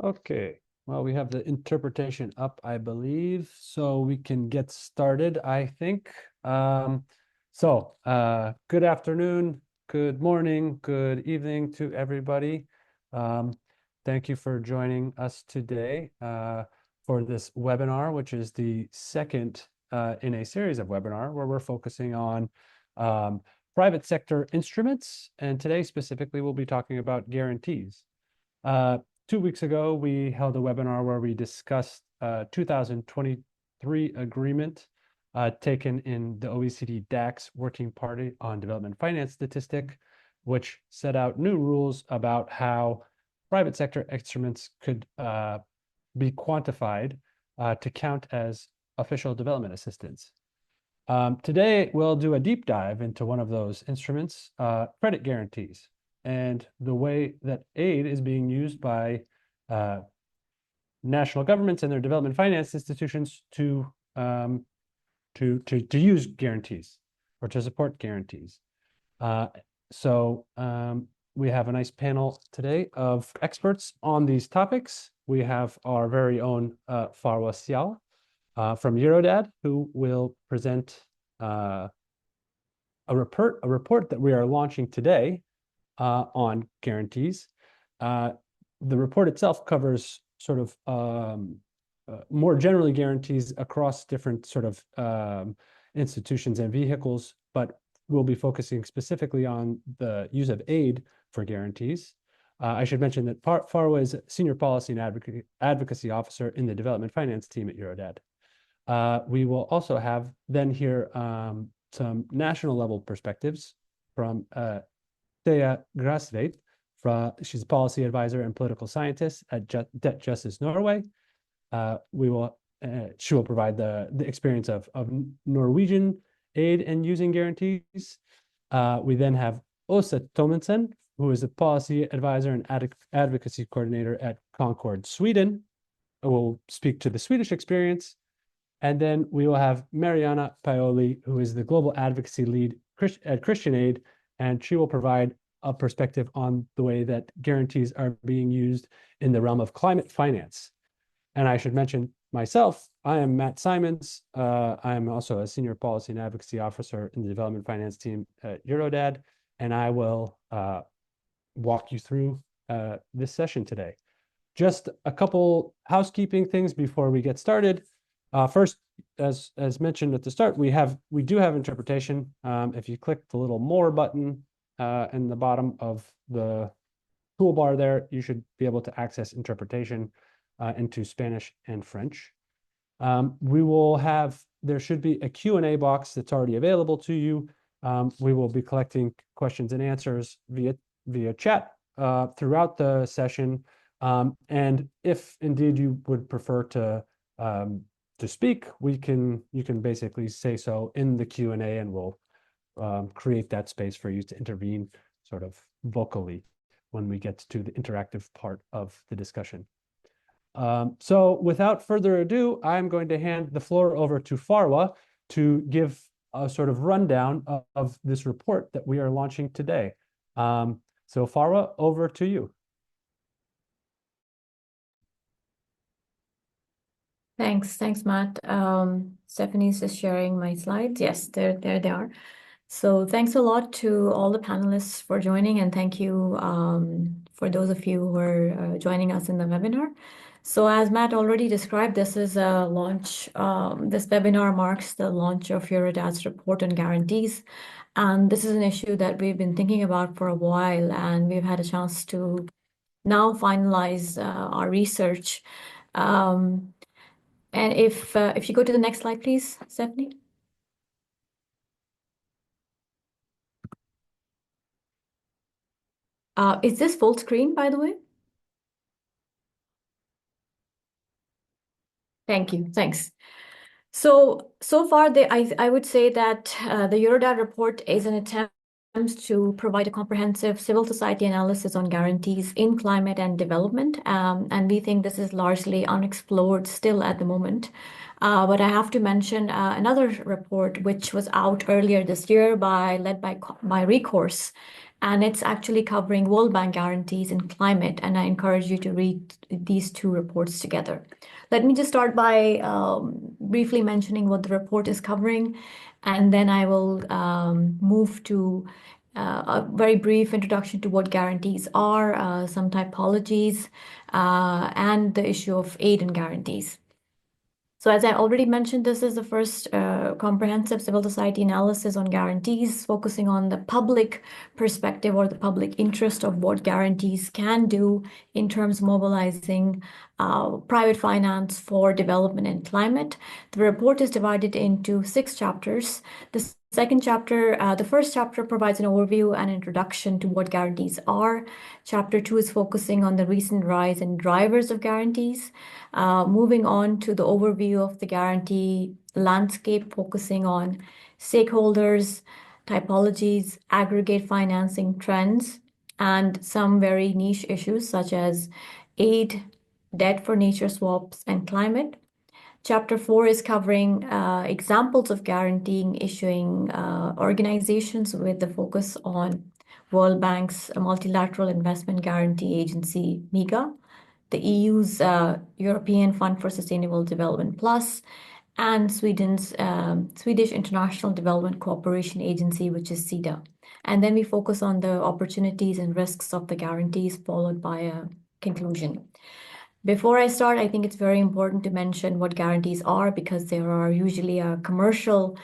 Okay, well, we have the interpretation up, I believe, so we can get started, I think. Good afternoon, good morning, good evening to everybody. Thank you for joining us today for this webinar, which is the second in a series of webinar where we're focusing on private sector instruments. And today specifically, we'll be talking about guarantees. 2 weeks ago, we held a webinar where we discussed 2023 agreement taken in the OECD DAX Working Party on Development Finance Statistic, which set out new rules about how private sector instruments could be quantified to count as official development assistance. Today, we'll do a deep dive into one of those instruments, credit guarantees, and the way that aid is being used by national governments and their development finance institutions to use guarantees or to support guarantees. We have a nice panel today of experts on these topics. We have our very own Farwa Sial from Eurodad, who will present a report that we are launching today on guarantees. The report itself covers sort of more generally guarantees across different sort of institutions and vehicles, but we'll be focusing specifically on the use of aid for guarantees. I should mention that Farwa is Senior Policy and Advocacy Officer in the Development Finance team at Eurodad. We will also have then here some national level perspectives from Thea Grasveit. She's a policy advisor and political scientist at Debt Justice Norway. She will provide the experience of Norwegian aid and using guarantees. We then have Åsa Tommensen, who is a policy advisor and advocacy coordinator at Concord, Sweden, who will speak to the Swedish experience. And then we will have Mariana Paoli, who is the global advocacy lead at Christian Aid, and she will provide a perspective on the way that guarantees are being used in the realm of climate finance. And I should mention myself, I am Matt Simons. I am also a senior policy and advocacy officer in the development finance team at Eurodad, and I will walk you through this session today. Just a couple housekeeping things before we get started. First, as mentioned at the start, we do have interpretation. If you click the little more button in the bottom of the toolbar there, you should be able to access interpretation into Spanish and French. There should be a Q&A box that's already available to you. We will be collecting questions and answers via chat throughout the session. And if indeed you would prefer to speak, you can basically say so in the Q&A, and we'll create that space for you to intervene sort of vocally when we get to the interactive part of the discussion. So without further ado, I'm going to hand the floor over to Farwa to give a sort of rundown of this report that we are launching today. So Farwa, over to you. Thanks, Matt. Stephanie's just sharing my slides. Yes, there they are. So thanks a lot to all the panelists for joining, and thank you for those of you who are joining us in the webinar. So as Matt already described, this is a launch. This webinar marks the launch of Eurodad's report on guarantees. And this is an issue that we've been thinking about for a while, and we've had a chance to now finalize our research. And if you go to the next slide, please, Stephanie. Is this full screen, by the way? Thank you. Thanks. So far, I would say that the Eurodad report is an attempt to provide a comprehensive civil society analysis on guarantees in climate and development. And we think this is largely unexplored still at the moment. But I have to mention another report which was out earlier this year led by Recourse. and it's actually covering World Bank guarantees in climate, and I encourage you to read these two reports together. Let me just start by briefly mentioning what the report is covering, and then I will move to a very brief introduction to what guarantees are, some typologies, and the issue of aid and guarantees. So as I already mentioned, this is the first comprehensive civil society analysis on guarantees, focusing on the public perspective or the public interest of what guarantees can do in terms of mobilizing private finance for development and climate. The report is divided into 6 chapters. The first chapter provides an overview and introduction to what guarantees are. Chapter 2 is focusing on the recent rise in drivers of guarantees. Moving on to the overview of the guarantee landscape, focusing on stakeholders, typologies, aggregate financing trends, and some very niche issues such as aid, debt for nature swaps, and climate. Chapter 4 is covering examples of guaranteeing issuing organizations with the focus on World Bank's Multilateral Investment Guarantee Agency, MIGA, the EU's European Fund for Sustainable Development Plus, and Sweden's Swedish International Development Cooperation Agency, which is SIDA. And then we focus on the opportunities and risks of the guarantees, followed by a conclusion. Before I start, I think it's very important to mention what guarantees are, because they are usually a commercial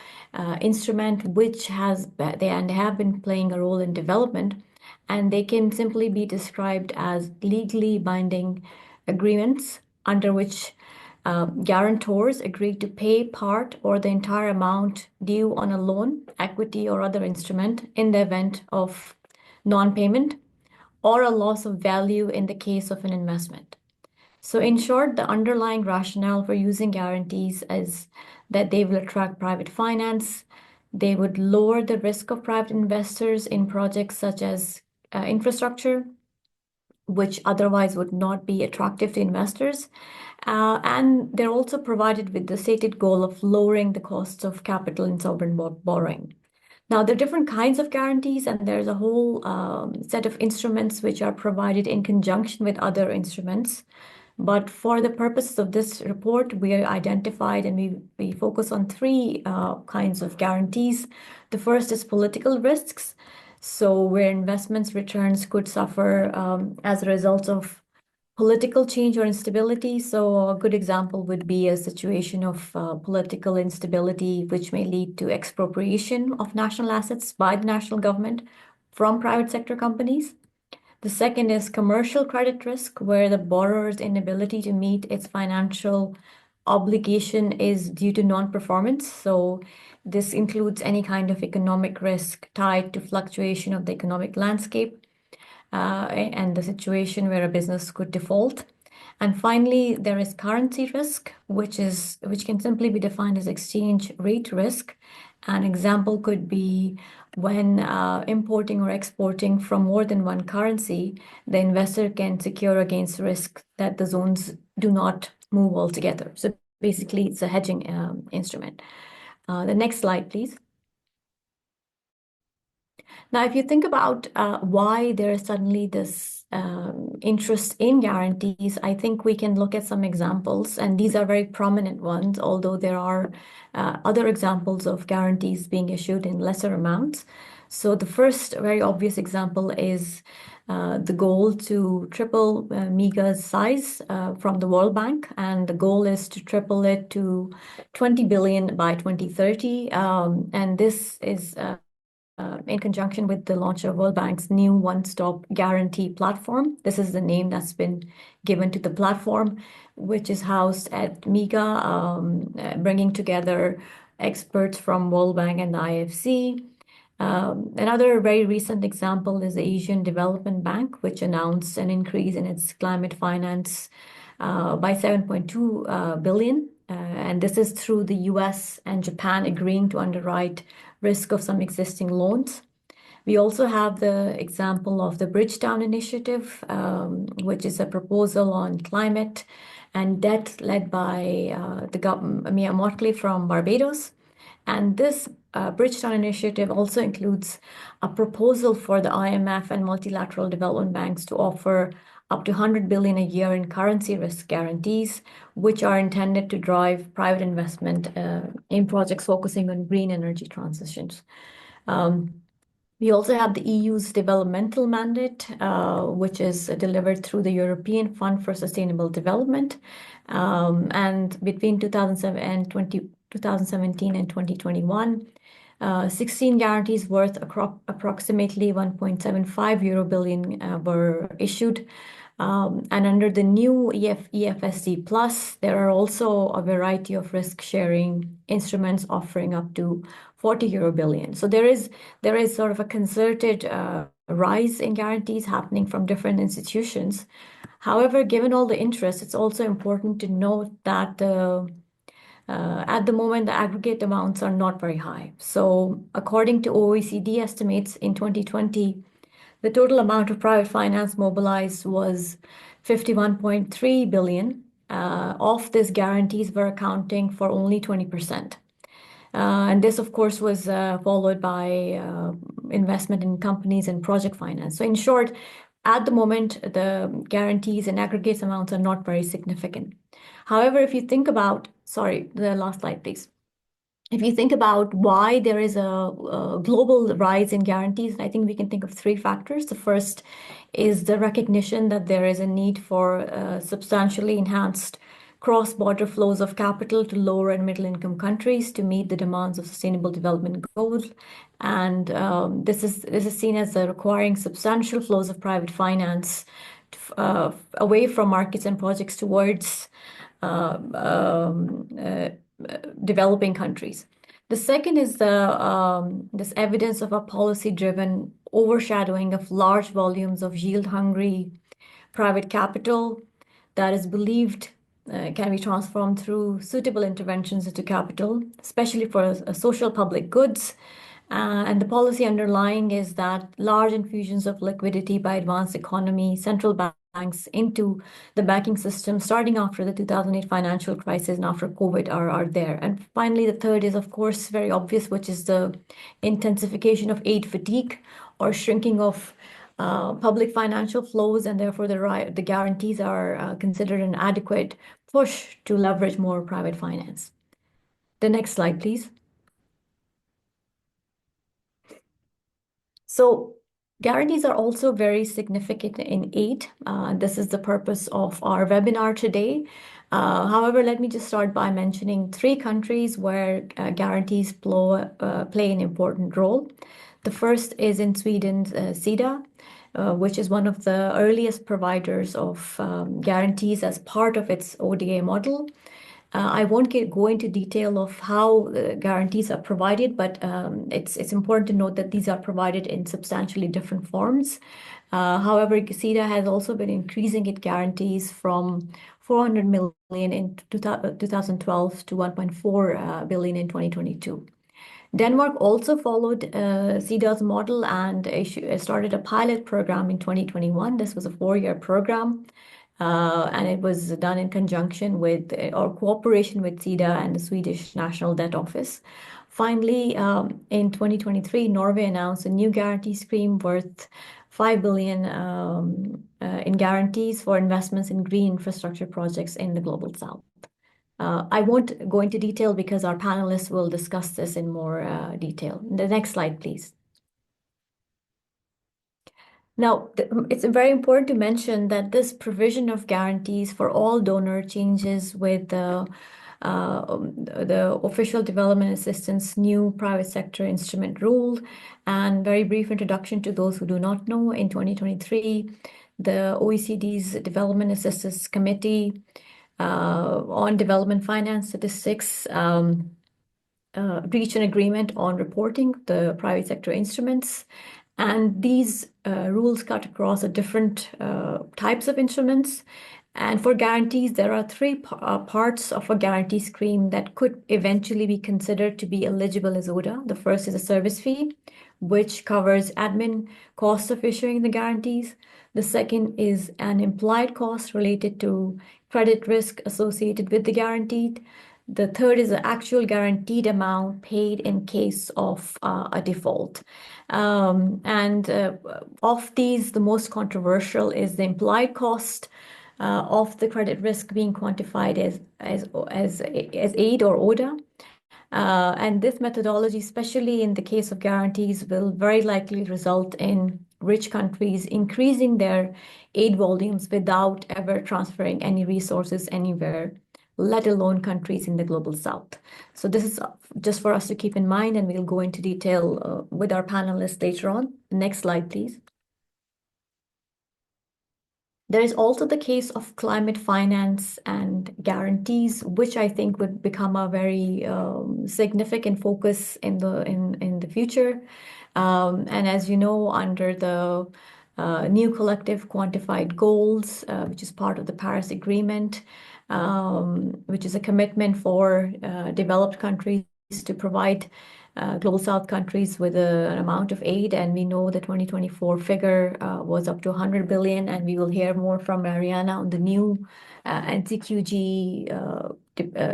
instrument which they have been playing a role in development, and they can simply be described as legally binding agreements under which guarantors agree to pay part or the entire amount due on a loan, equity, or other instrument in the event of non-payment or a loss of value in the case of an investment. So in short, the underlying rationale for using guarantees is that they will attract private finance, they would lower the risk of private investors in projects such as infrastructure, which otherwise would not be attractive to investors. And they're also provided with the stated goal of lowering the costs of capital in sovereign borrowing. Now, there are different kinds of guarantees, and there's a whole set of instruments which are provided in conjunction with other instruments. But for the purposes of this report, we identified and we focus on 3 kinds of guarantees. The first is political risks. So where investments returns could suffer as a result of political change or instability. So a good example would be a situation of political instability, which may lead to expropriation of national assets by the national government from private sector companies. The second is commercial credit risk, where the borrower's inability to meet its financial obligation is due to non-performance. So this includes any kind of economic risk tied to fluctuation of the economic landscape and the situation where a business could default. And finally, there is currency risk, which can simply be defined as exchange rate risk. An example could be when importing or exporting from more than one currency, the investor can secure against risk that the zones do not move altogether. So basically, it's a hedging instrument. The next slide, please. Now, if you think about why there is suddenly this interest in guarantees, I think we can look at some examples, and these are very prominent ones, although there are other examples of guarantees being issued in lesser amounts. So the first very obvious example is the goal to triple MIGA's size from the World Bank, and the goal is to triple it to 20 billion by 2030. And this is in conjunction with the launch of World Bank's new one-stop guarantee platform. This is the name that's been given to the platform, which is housed at MIGA, bringing together experts from World Bank and the IFC. Another very recent example is the Asian Development Bank, which announced an increase in its climate finance by 7.2 billion. And this is through the US and Japan agreeing to underwrite risk of some existing loans. We also have the example of the Bridgetown Initiative, which is a proposal on climate and debt led by Mia Mottley from Barbados. And this Bridgetown initiative also includes a proposal for the IMF and multilateral development banks to offer up to 100 billion a year in currency risk guarantees, which are intended to drive private investment in projects focusing on green energy transitions. We also have the EU's developmental mandate, which is delivered through the European Fund for Sustainable Development. And between 2017 and 2021, 16 guarantees worth approximately 1.75 billion were issued. And under the new EFSD Plus, there are also a variety of risk-sharing instruments offering up to 40 billion. So there is sort of a concerted rise in guarantees happening from different institutions. However, given all the interest, it's also important to note that at the moment, the aggregate amounts are not very high. So according to OECD estimates in 2020, the total amount of private finance mobilized was 51.3 billion. Of this, guarantees were accounting for only 20%. And this, of course, was followed by investment in companies and project finance. So in short, at the moment, the guarantees and aggregate amounts are not very significant. However, if you think about, sorry, the last slide, please. If you think about why there is a global rise in guarantees, I think we can think of three factors. The first is the recognition that there is a need for substantially enhanced cross-border flows of capital to lower and middle-income countries to meet the demands of sustainable development goals. And this is seen as requiring substantial flows of private finance away from markets and projects towards developing countries. The second is this evidence of a policy-driven overshadowing of large volumes of yield-hungry private capital that is believed can be transformed through suitable interventions into capital, especially for social public goods. And the policy underlying is that large infusions of liquidity by advanced economy, central banks into the banking system, starting after the 2008 financial crisis and after COVID are there. And finally, the third is, of course, very obvious, which is the intensification of aid fatigue or shrinking of public financial flows, and therefore the guarantees are considered an adequate push to leverage more private finance. The next slide, please. So guarantees are also very significant in aid. This is the purpose of our webinar today. However, let me just start by mentioning three countries where guarantees play an important role. The first is in Sweden's SIDA, which is one of the earliest providers of guarantees as part of its ODA model. I won't go into detail of how the guarantees are provided, but it's important to note that these are provided in substantially different forms. However, SIDA has also been increasing its guarantees from 400 million in 2012 to 1.4 billion in 2022. Denmark also followed SIDA's model and started a pilot program in 2021. This was a 4-year program. And it was done in conjunction with or cooperation with SIDA and the Swedish National Debt Office. Finally, in 2023, Norway announced a new guarantee scheme worth 5 billion in guarantees for investments in green infrastructure projects in the global south. I won't go into detail because our panelists will discuss this in more detail. The next slide, please. Now, it's very important to mention that this provision of guarantees for all donor changes with the Official Development Assistance new private sector instrument rule. And very brief introduction to those who do not know, in 2023, the OECD's Development Assistance Committee on Development Finance Statistics reached an agreement on reporting the private sector instruments. And these rules cut across the different types of instruments. And for guarantees, there are three parts of a guarantee scheme that could eventually be considered to be eligible as ODA. The first is a service fee, which covers admin costs of issuing the guarantees. The second is an implied cost related to credit risk associated with the guaranteed. The third is the actual guaranteed amount paid in case of a default. Of these, the most controversial is the implied cost of the credit risk being quantified as aid or ODA. And this methodology, especially in the case of guarantees, will very likely result in rich countries increasing their aid volumes without ever transferring any resources anywhere, let alone countries in the global south. So this is just for us to keep in mind, and we'll go into detail with our panelists later on. Next slide, please. There is also the case of climate finance and guarantees, which I think would become a very significant focus in the future. And as you know, under the new collective quantified goals, which is part of the Paris Agreement, which is a commitment for developed countries to provide global south countries with an amount of aid, and we know the 2024 figure was up to 100 billion, and we will hear more from Mariana on the new NCQG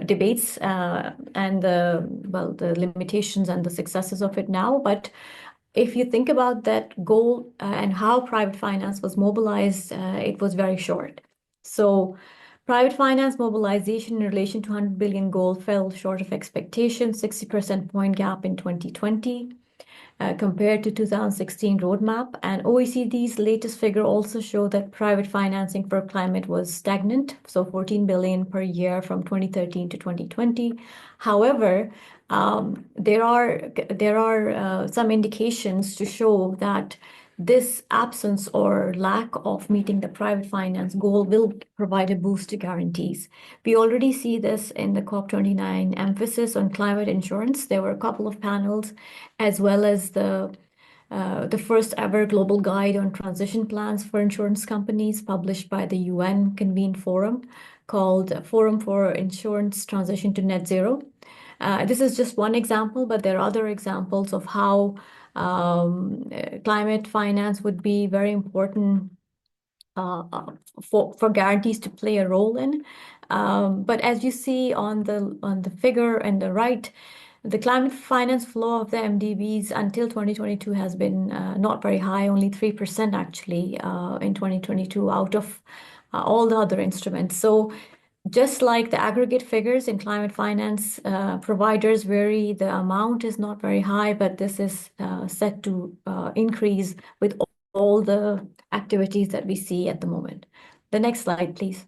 debates and the limitations and the successes of it now. But if you think about that goal and how private finance was mobilized, it was very short. So private finance mobilization in relation to 100 billion goal fell short of expectations, 60% point gap in 2020 compared to 2016 roadmap. And OECD's latest figure also showed that private financing for climate was stagnant, so 14 billion per year from 2013 to 2020. However, there are some indications to show that this absence or lack of meeting the private finance goal will provide a boost to guarantees. We already see this in the COP29 emphasis on climate insurance. There were a couple of panels, as well as the first ever global guide on transition plans for insurance companies published by the UN convened forum called Forum for Insurance Transition to Net Zero. This is just one example, but there are other examples of how climate finance would be very important for guarantees to play a role in. But as you see on the figure on the right, the climate finance flow of the MDBs until 2022 has been not very high, only 3% actually in 2022 out of all the other instruments. So just like the aggregate figures in climate finance, providers vary, the amount is not very high, but this is set to increase with all the activities that we see at the moment. The next slide, please.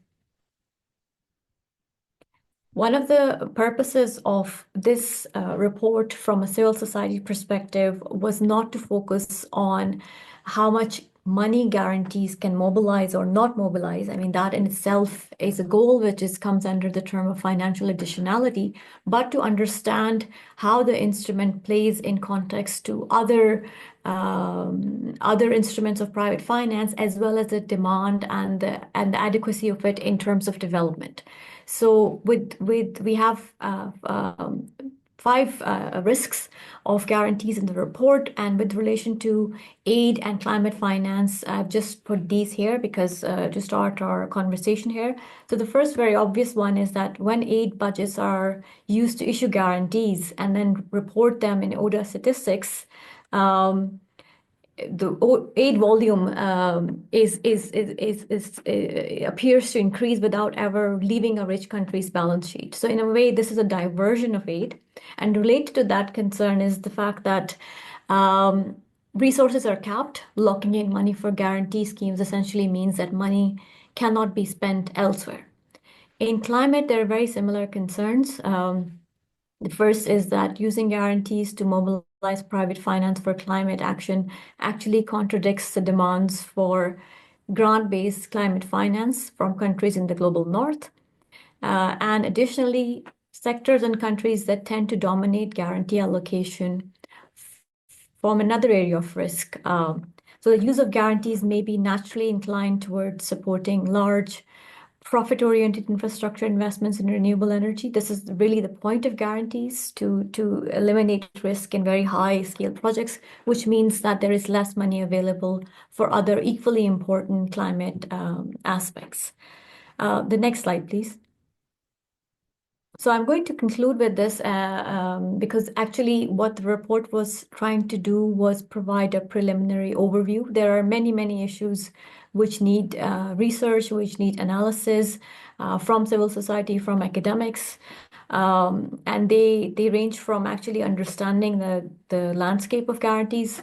One of the purposes of this report from a civil society perspective was not to focus on how much money guarantees can mobilize or not mobilize. I mean, that in itself is a goal which comes under the term of financial additionality, but to understand how the instrument plays in context to other instruments of private finance, as well as the demand and the adequacy of it in terms of development. So we have 5 risks of guarantees in the report, and with relation to aid and climate finance, I've just put these here because to start our conversation here. So the first very obvious one is that when aid budgets are used to issue guarantees and then report them in ODA statistics, the aid volume appears to increase without ever leaving a rich country's balance sheet. So in a way, this is a diversion of aid. And related to that concern is the fact that resources are capped. Locking in money for guarantee schemes essentially means that money cannot be spent elsewhere. In climate, there are very similar concerns. The first is that using guarantees to mobilize private finance for climate action actually contradicts the demands for grant-based climate finance from countries in the global north. And additionally, sectors and countries that tend to dominate guarantee allocation form another area of risk. So the use of guarantees may be naturally inclined towards supporting large profit-oriented infrastructure investments in renewable energy. This is really the point of guarantees, to eliminate risk in very high-scale projects, which means that there is less money available for other equally important climate aspects. The next slide, please. So I'm going to conclude with this because actually what the report was trying to do was provide a preliminary overview. There are many, many issues which need research, which need analysis from civil society, from academics. And they range from actually understanding the landscape of guarantees,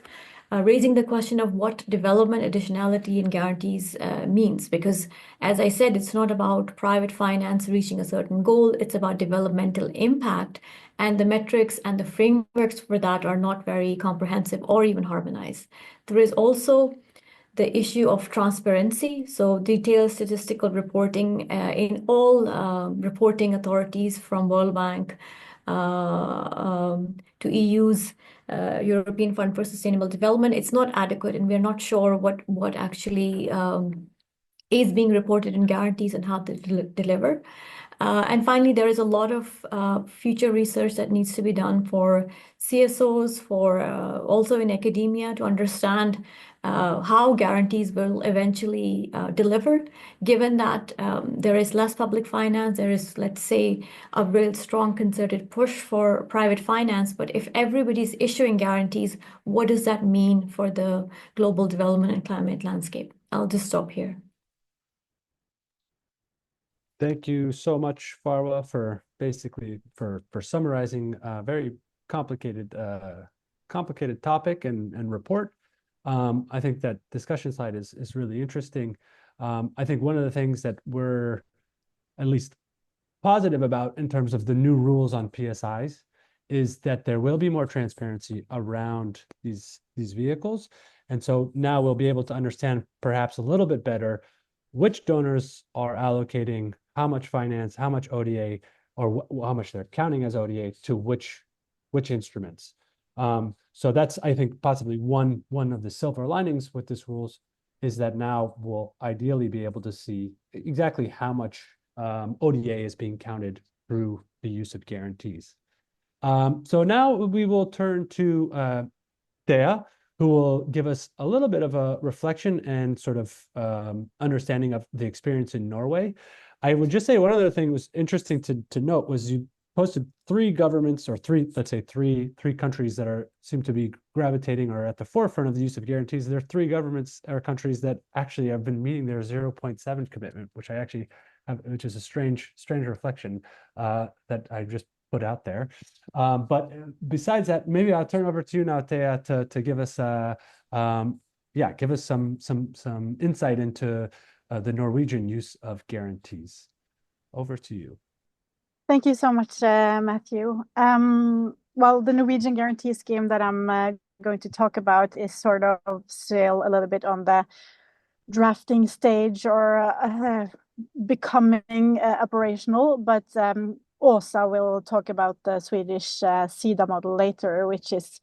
raising the question of what development, additionality, and guarantees means. Because, as I said, it's not about private finance reaching a certain goal, it's about developmental impact. And the metrics and the frameworks for that are not very comprehensive or even harmonized. There is also the issue of transparency, so detailed statistical reporting in all reporting authorities from World Bank to EU's European Fund for Sustainable Development. It's not adequate, and we're not sure what actually is being reported in guarantees and how to deliver. And finally, there is a lot of future research that needs to be done for CSOs, for also in academia, to understand how guarantees will eventually deliver, given that there is less public finance, there is, let's say, a real strong concerted push for private finance. But if everybody's issuing guarantees, what does that mean for the global development and climate landscape? I'll just stop here. Thank you so much, Farwa, for basically for summarizing a very complicated complicated topic and report. I think that discussion slide is really interesting. I think one of the things that we're at least positive about in terms of the new rules on PSIs is that there will be more transparency around these vehicles. And so now we'll be able to understand perhaps a little bit better which donors are allocating how much finance, how much ODA, or how much they're counting as ODA to which instruments. So that's, I think, possibly one of the silver linings with this rules is that now we'll ideally be able to see exactly how much ODA is being counted through the use of guarantees. So now we will turn to Thea, who will give us a little bit of a reflection and sort of understanding of the experience in Norway. I would just say one other thing was interesting to note was you posted three governments or let's say three countries that seem to be gravitating or at the forefront of the use of guarantees. There are three governments or countries that actually have been meeting their 0.7 commitment, which I actually have, which is a strange reflection that I just put out there. But besides that, maybe I'll turn over to you now, Thea, to give us give us some insight into the Norwegian use of guarantees. Over to you. Thank you so much, Matthew. Well, the Norwegian guarantee scheme that I'm going to talk about is sort of still a little bit on the drafting stage or becoming operational, but Åsa will talk about the Swedish SIDA model later, which is,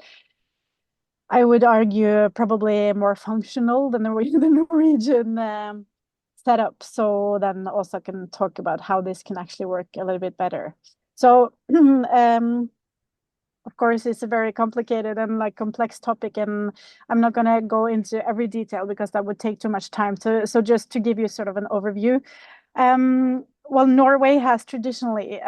I would argue, probably more functional than the Norwegian setup. So then also can talk about how this can actually work a little bit better. So of course, it's a very complicated and complex topic, and I'm not going to go into every detail because that would take too much time. So just to give you sort of an overview. Well, Norway has traditionally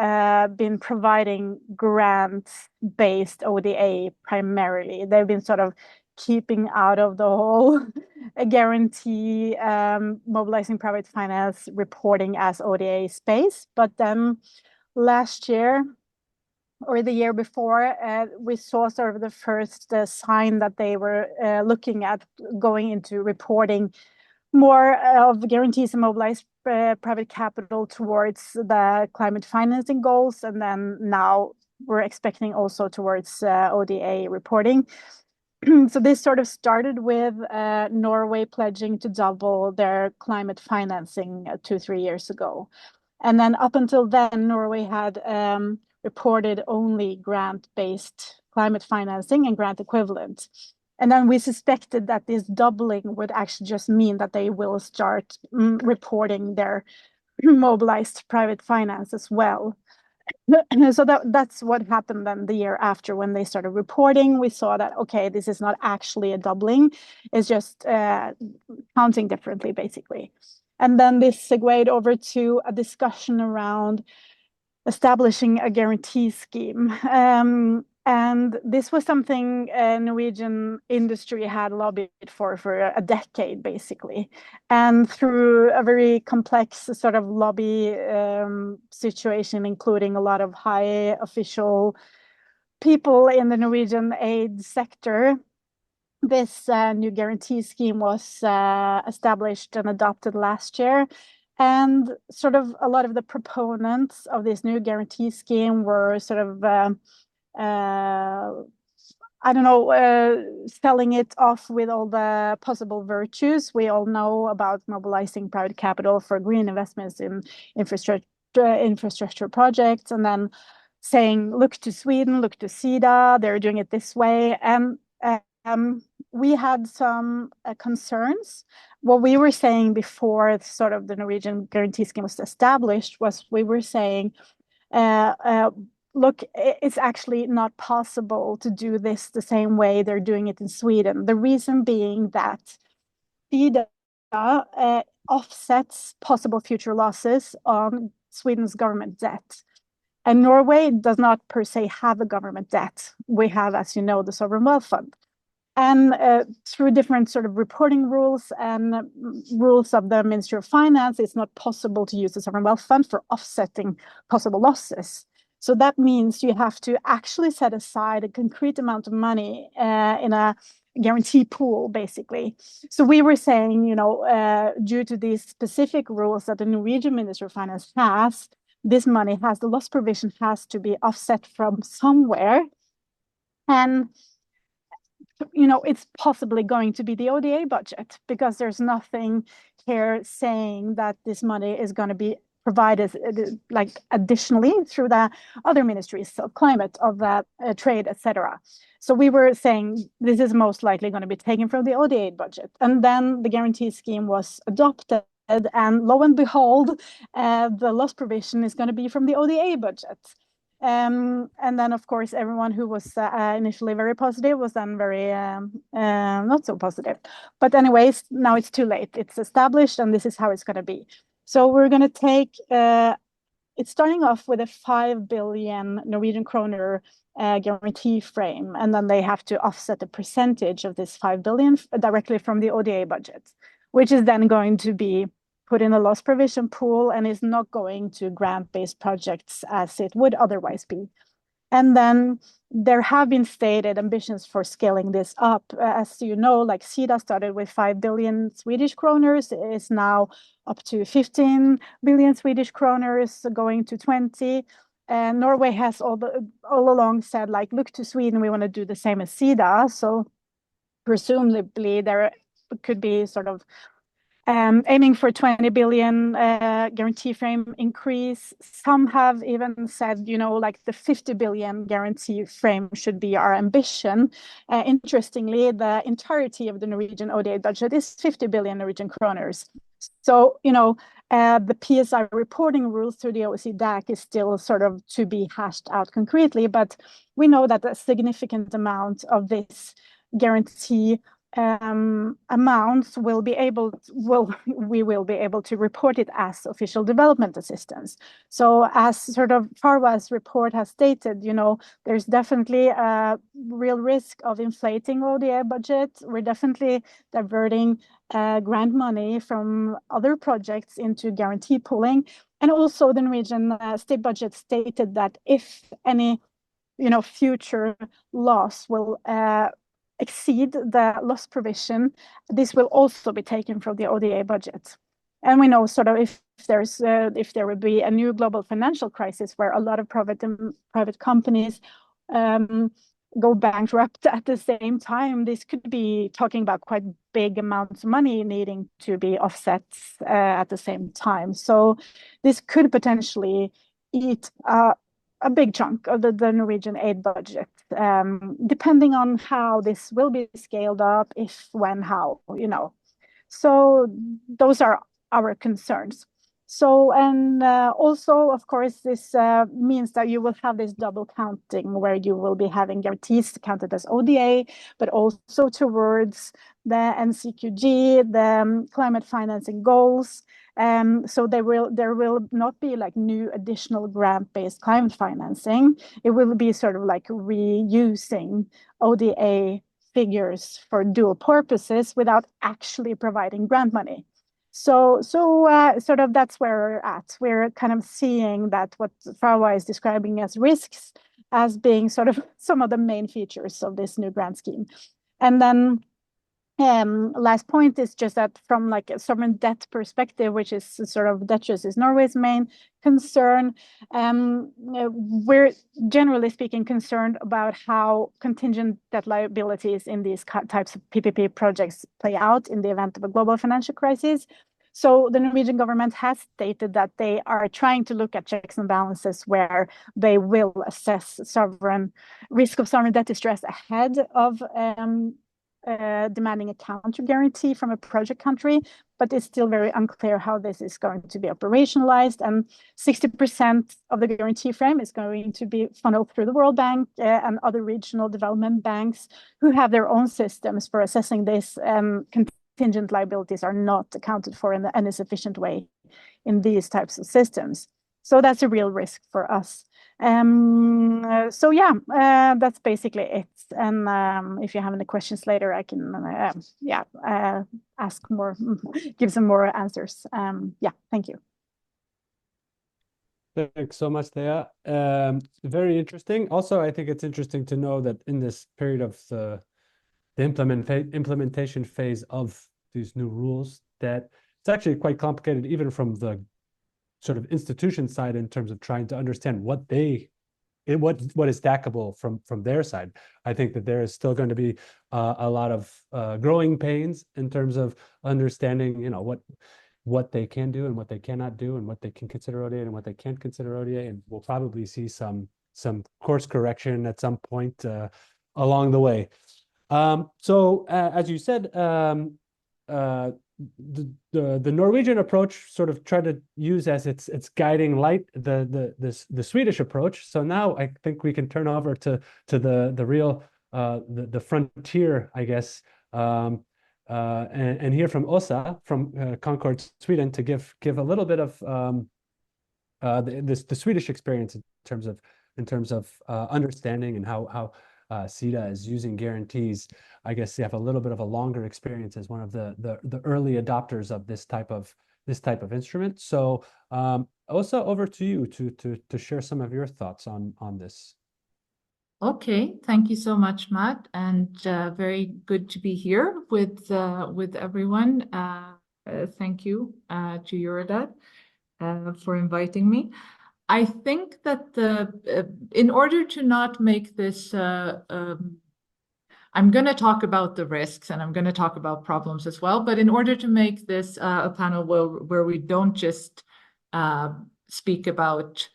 been providing grant-based ODA primarily. They've been sort of keeping out of the whole guarantee, mobilizing private finance reporting as ODA space. But then last year or the year before, we saw sort of the first sign that they were looking at going into reporting more of guarantees and mobilized private capital towards the climate financing goals. And then now we're expecting also towards ODA reporting. So this sort of started with Norway pledging to double their climate financing 2-3 years ago. And then up until then, Norway had reported only grant-based climate financing and grant equivalent. And then we suspected that this doubling would actually just mean that they will start reporting their mobilized private finance as well. So that's what happened then the year after when they started reporting. We saw that, okay, this is not actually a doubling. It's just counting differently, basically. And then this segued over to a discussion around establishing a guarantee scheme. And this was something Norwegian industry had lobbied for a decade, basically. And through a very complex sort of lobby situation, including a lot of high official people in the Norwegian aid sector, this new guarantee scheme was established and adopted last year. And sort of a lot of the proponents of this new guarantee scheme were sort of I don't know, selling it off with all the possible virtues. We all know about mobilizing private capital for green investments in infrastructure projects, and then saying, look to Sweden, look to SIDA, they're doing it this way. And we had some concerns. What we were saying before sort of the Norwegian guarantee scheme was established was we were saying, look, it's actually not possible to do this the same way they're doing it in Sweden. The reason being that SIDA offsets possible future losses on Sweden's government debt. And Norway does not per se have a government debt. We have, as you know, the sovereign wealth fund. And through different sort of reporting rules and rules of the Ministry of Finance, it's not possible to use the sovereign wealth fund for offsetting possible losses. So that means you have to actually set aside a concrete amount of money in a guarantee pool, basically. So we were saying, you know, due to these specific rules that the Norwegian Ministry of Finance has, this money has, the loss provision has to be offset from somewhere. And you know, it's possibly going to be the ODA budget, because there's nothing here saying that this money is going to be provided like additionally through the other ministries of climate, of trade, etc. So we were saying this is most likely going to be taken from the ODA budget. And then the guarantee scheme was adopted, and lo and behold, the loss provision is going to be from the ODA budget. And then, of course, everyone who was initially very positive was then very not so positive. But anyways, now it's too late. It's established, and this is how it's going to be. So we're going to take, it's starting off with a 5 billion Norwegian kroner guarantee frame, and then they have to offset a percentage of this 5 billion directly from the ODA budget, which is then going to be put in a loss provision pool and is not going to grant-based projects as it would otherwise be. And then there have been stated ambitions for scaling this up. As you know, like SIDA started with 5 billion Swedish kroners, is now up to 15 billion Swedish kroners, going to 20. And Norway has all along said, like, look to Sweden, we want to do the same as SIDA. So presumably there could be sort of aiming for 20 billion guarantee frame increase. Some have even said, you know, like the 50 billion guarantee frame should be our ambition. Interestingly, the entirety of the Norwegian ODA budget is 50 billion Norwegian kroners. So, you know, the PSI reporting rules through the OECD DAC is still sort of to be hashed out concretely, but we know that a significant amount of this guarantee amounts we will be able to report it as official development assistance. So as sort of Farwa's report has stated, you know, there's definitely a real risk of inflating ODA budget. We're definitely diverting grant money from other projects into guarantee pooling. And also the Norwegian state budget stated that if any, you know, future loss will exceed the loss provision, this will also be taken from the ODA budget. And we know sort of if there would be a new global financial crisis where a lot of private companies go bankrupt at the same time, this could be talking about quite big amounts of money needing to be offset at the same time. So this could potentially eat a big chunk of the Norwegian aid budget, depending on how this will be scaled up, if, when, how, you know. So those are our concerns. So, and also, of course, this means that you will have this double counting where you will be having guarantees counted as ODA, but also towards the NCQG, the climate financing goals. So there will not be like new additional grant-based climate financing. It will be sort of like reusing ODA figures for dual purposes without actually providing grant money. So sort of that's where we're at. We're kind of seeing that what Farwa is describing as risks as being sort of some of the main features of this new grant scheme. And then last point is just that from like a sovereign debt perspective, which is sort of Dutchess is Norway's main concern, we're generally speaking concerned about how contingent debt liabilities in these types of PPP projects play out in the event of a global financial crisis. So the Norwegian government has stated that they are trying to look at checks and balances where they will assess risk of sovereign debt distress ahead of demanding a counter guarantee from a project country, but it's still very unclear how this is going to be operationalized. And 60% of the guarantee frame is going to be funneled through the World Bank and other regional development banks who have their own systems for assessing this. Contingent liabilities are not accounted for in any sufficient way in these types of systems. So that's a real risk for us. So yeah, that's basically it. And if you have any questions later, I can ask more, give some more answers. Yeah, thank you. Thanks so much, Thea. Very interesting. Also, I think it's interesting to know that in this period of the implementation phase of these new rules, that it's actually quite complicated, even from the sort of institution side, in terms of trying to understand what is stackable from their side. I think that there is still going to be a lot of growing pains in terms of understanding, you know, what they can do and what they cannot do, and what they can consider ODA and what they can't consider ODA. And we'll probably see some course correction at some point along the way. So as you said, the Norwegian approach sort of tried to use as its guiding light the Swedish approach. So now I think we can turn over to the real the frontier, I guess, and hear from Åsa from Concord, Sweden, to give a little bit of the Swedish experience in terms of understanding and how SIDA is using guarantees. I guess you have a little bit of a longer experience as one of the early adopters of this type of instrument. So Åsa, over to you to share some of your thoughts on this. Okay, thank you so much, Matt, and very good to be here with everyone. Thank you to Eurodad for inviting me. I think that in order to not make this, I'm going to talk about the risks and I'm going to talk about problems as well. But in order to make this a panel where we don't just speak about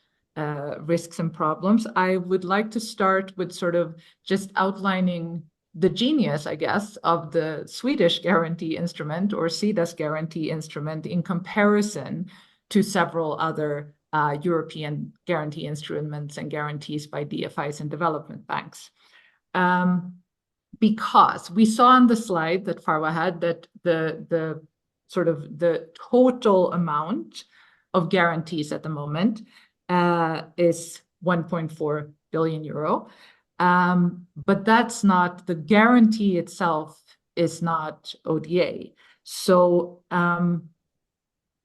risks and problems, I would like to start with sort of just outlining the genius, I guess, of the Swedish guarantee instrument, or SIDA's guarantee instrument, in comparison to several other European guarantee instruments and guarantees by DFIs and development banks. Because we saw on the slide that Farwa had that the sort of the total amount of guarantees at the moment is 1.4 billion euro. But that's not, the guarantee itself is not ODA. So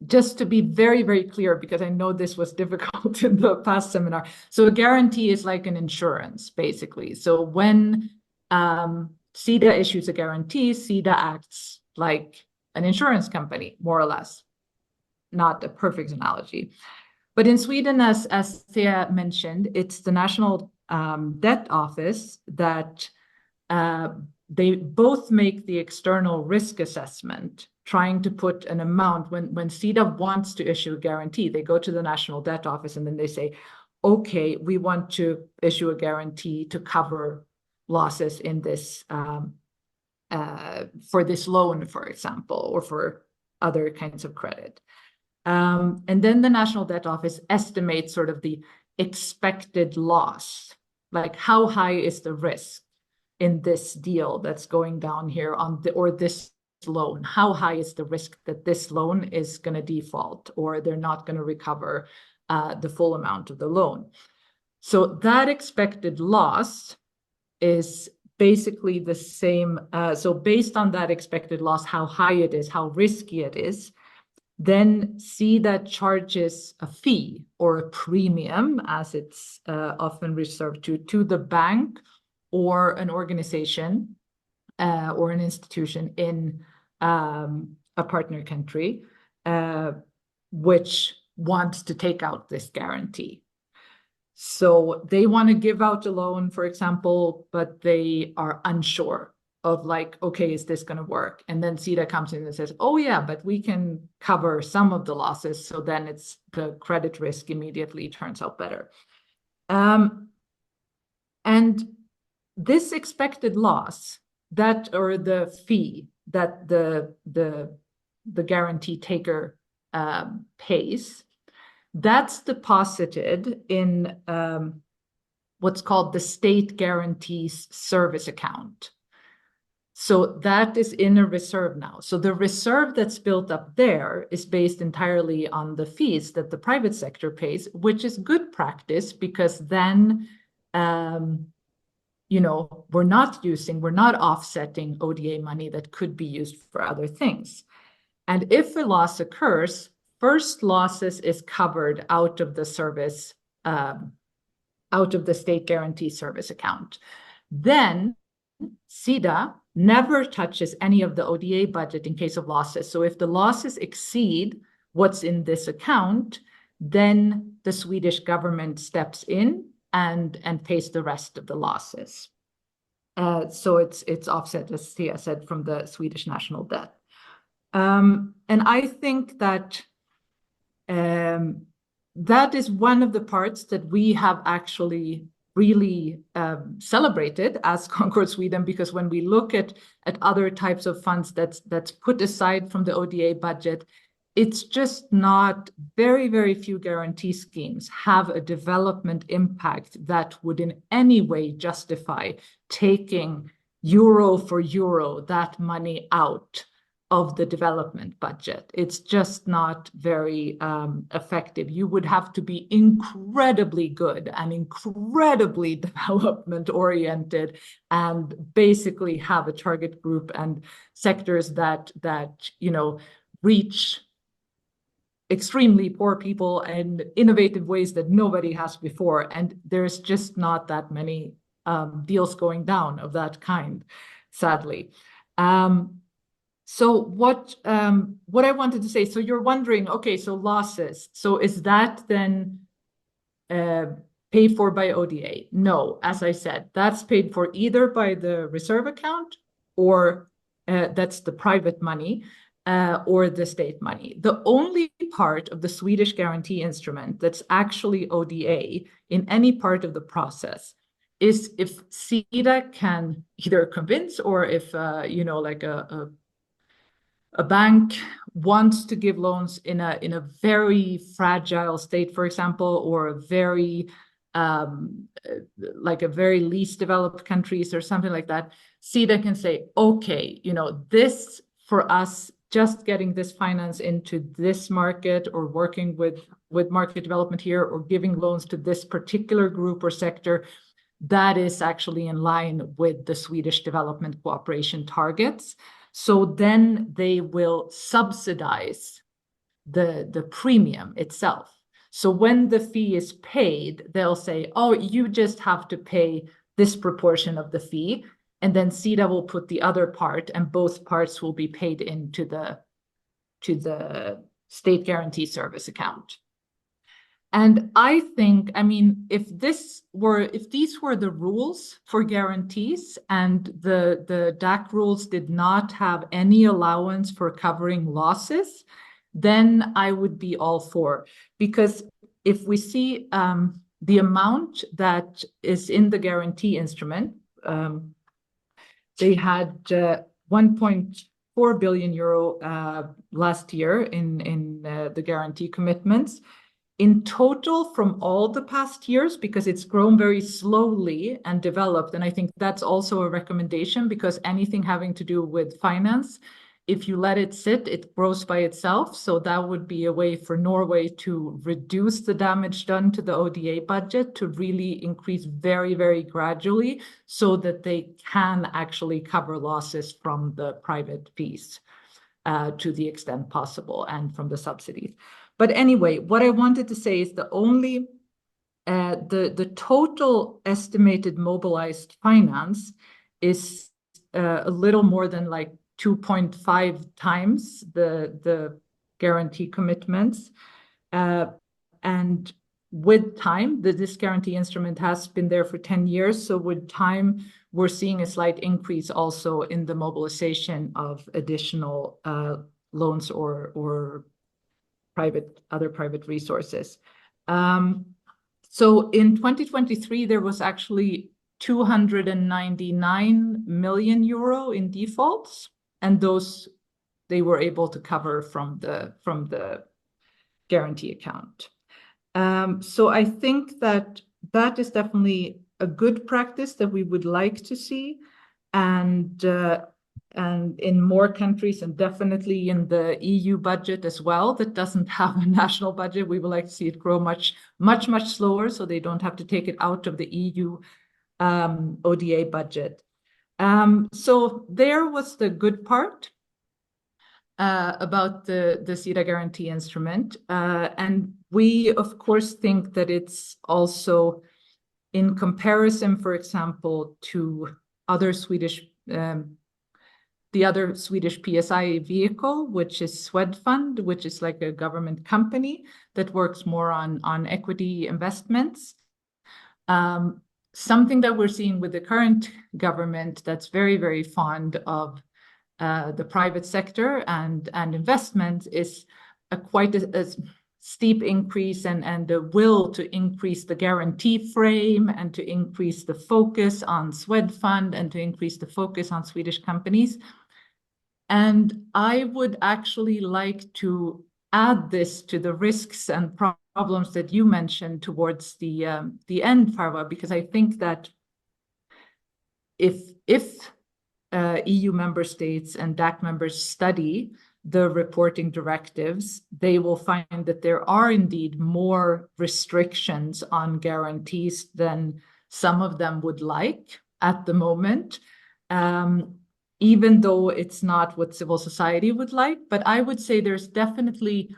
just to be very, very clear, because I know this was difficult in the past seminar. So a guarantee is like an insurance, basically. So when SIDA issues a guarantee, SIDA acts like an insurance company, more or less. Not a perfect analogy. But in Sweden, as Thea mentioned, it's the National Debt Office that they both make the external risk assessment, trying to put an amount. When SIDA wants to issue a guarantee, they go to the National Debt Office and then they say, okay, we want to issue a guarantee to cover losses in this, for this loan, for example, or for other kinds of credit. And then the National Debt Office estimates sort of the expected loss, like how high is the risk in this deal that's going down here on the, or this loan? How high is the risk that this loan is going to default or they're not going to recover the full amount of the loan? So that expected loss is basically the same. So based on that expected loss, how high it is, how risky it is, then SIDA charges a fee or a premium, as it's often referred to the bank or an organization or an institution in a partner country which wants to take out this guarantee. So they want to give out a loan, for example, but they are unsure of like, okay, is this going to work? And then SIDA comes in and says, oh yeah, but we can cover some of the losses. So then it's the credit risk immediately turns out better. And this expected loss, that or the fee that the guarantee taker pays, that's deposited in what's called the state guarantees service account. So that is in a reserve now. So the reserve that's built up there is based entirely on the fees that the private sector pays, which is good practice because then, you know, we're not offsetting ODA money that could be used for other things. And if a loss occurs, first losses is covered out of the service, out of the state guarantee service account. Then SIDA never touches any of the ODA budget in case of losses. So if the losses exceed what's in this account, then the Swedish government steps in and pays the rest of the losses. So it's offset, as Thea said, from the Swedish national debt. And I think that that is one of the parts that we have actually really celebrated as Concord Sweden, because when we look at other types of funds that's put aside from the ODA budget, it's just not, very, very few guarantee schemes have a development impact that would in any way justify taking euro for euro that money out of the development budget. It's just not very effective. You would have to be incredibly good and incredibly development oriented and basically have a target group and sectors that you know, reach extremely poor people in innovative ways that nobody has before. And there's just not that many deals going down of that kind, sadly. So what I wanted to say, so you're wondering, okay, so losses, so is that then paid for by ODA? No, as I said, that's paid for either by the reserve account or that's the private money or the state money. The only part of the Swedish guarantee instrument that's actually ODA in any part of the process is if SIDA can either convince or if, you know, like a bank wants to give loans in a very fragile state, for example, or a very like a very least developed countries or something like that, SIDA can say, okay, you know, this for us, just getting this finance into this market or working with market development here or giving loans to this particular group or sector, that is actually in line with the Swedish development cooperation targets. So then they will subsidize the premium itself. So when the fee is paid, they'll say, oh, you just have to pay this proportion of the fee. And then SIDA will put the other part, and both parts will be paid into the state guarantee service account. And I think, I mean, if these were the rules for guarantees and the DAC rules did not have any allowance for covering losses, then I would be all for. Because if we see the amount that is in the guarantee instrument, they had 1.4 billion euro last year in the guarantee commitments. In total, from all the past years, because it's grown very slowly and developed, and I think that's also a recommendation, because anything having to do with finance If you let it sit, it grows by itself. So that would be a way for Norway to reduce the damage done to the ODA budget, to really increase very, very gradually so that they can actually cover losses from the private piece to the extent possible and from the subsidies. But anyway, what I wanted to say is the total estimated mobilized finance is a little more than like 2.5 times the guarantee commitments. And with time, this guarantee instrument has been there for 10 years. So with time, we're seeing a slight increase also in the mobilization of additional loans or other private resources. So in 2023, there was actually 299 million euro in defaults, and those they were able to cover from the guarantee account. So I think that is definitely a good practice that we would like to see, and in more countries, and definitely in the EU budget as well, that doesn't have a national budget. We would like to see it grow much slower, so they don't have to take it out of the EU ODA budget. So there was the good part about the SIDA guarantee instrument. And we, of course, think that it's also, in comparison, for example, to other the other Swedish PSI vehicle, which is Swedfund, which is like a government company that works more on equity investments. Something that we're seeing with the current government that's very, very fond of the private sector and investments is quite a steep increase and a will to increase the guarantee frame and to increase the focus on Swedfund and to increase the focus on Swedish companies. And I would actually like to add this to the risks and problems that you mentioned towards the end, Farwa, because I think that if EU member states and DAC members study the reporting directives, they will find that there are indeed more restrictions on guarantees than some of them would like at the moment, even though it's not what civil society would like. But I would say there's definitely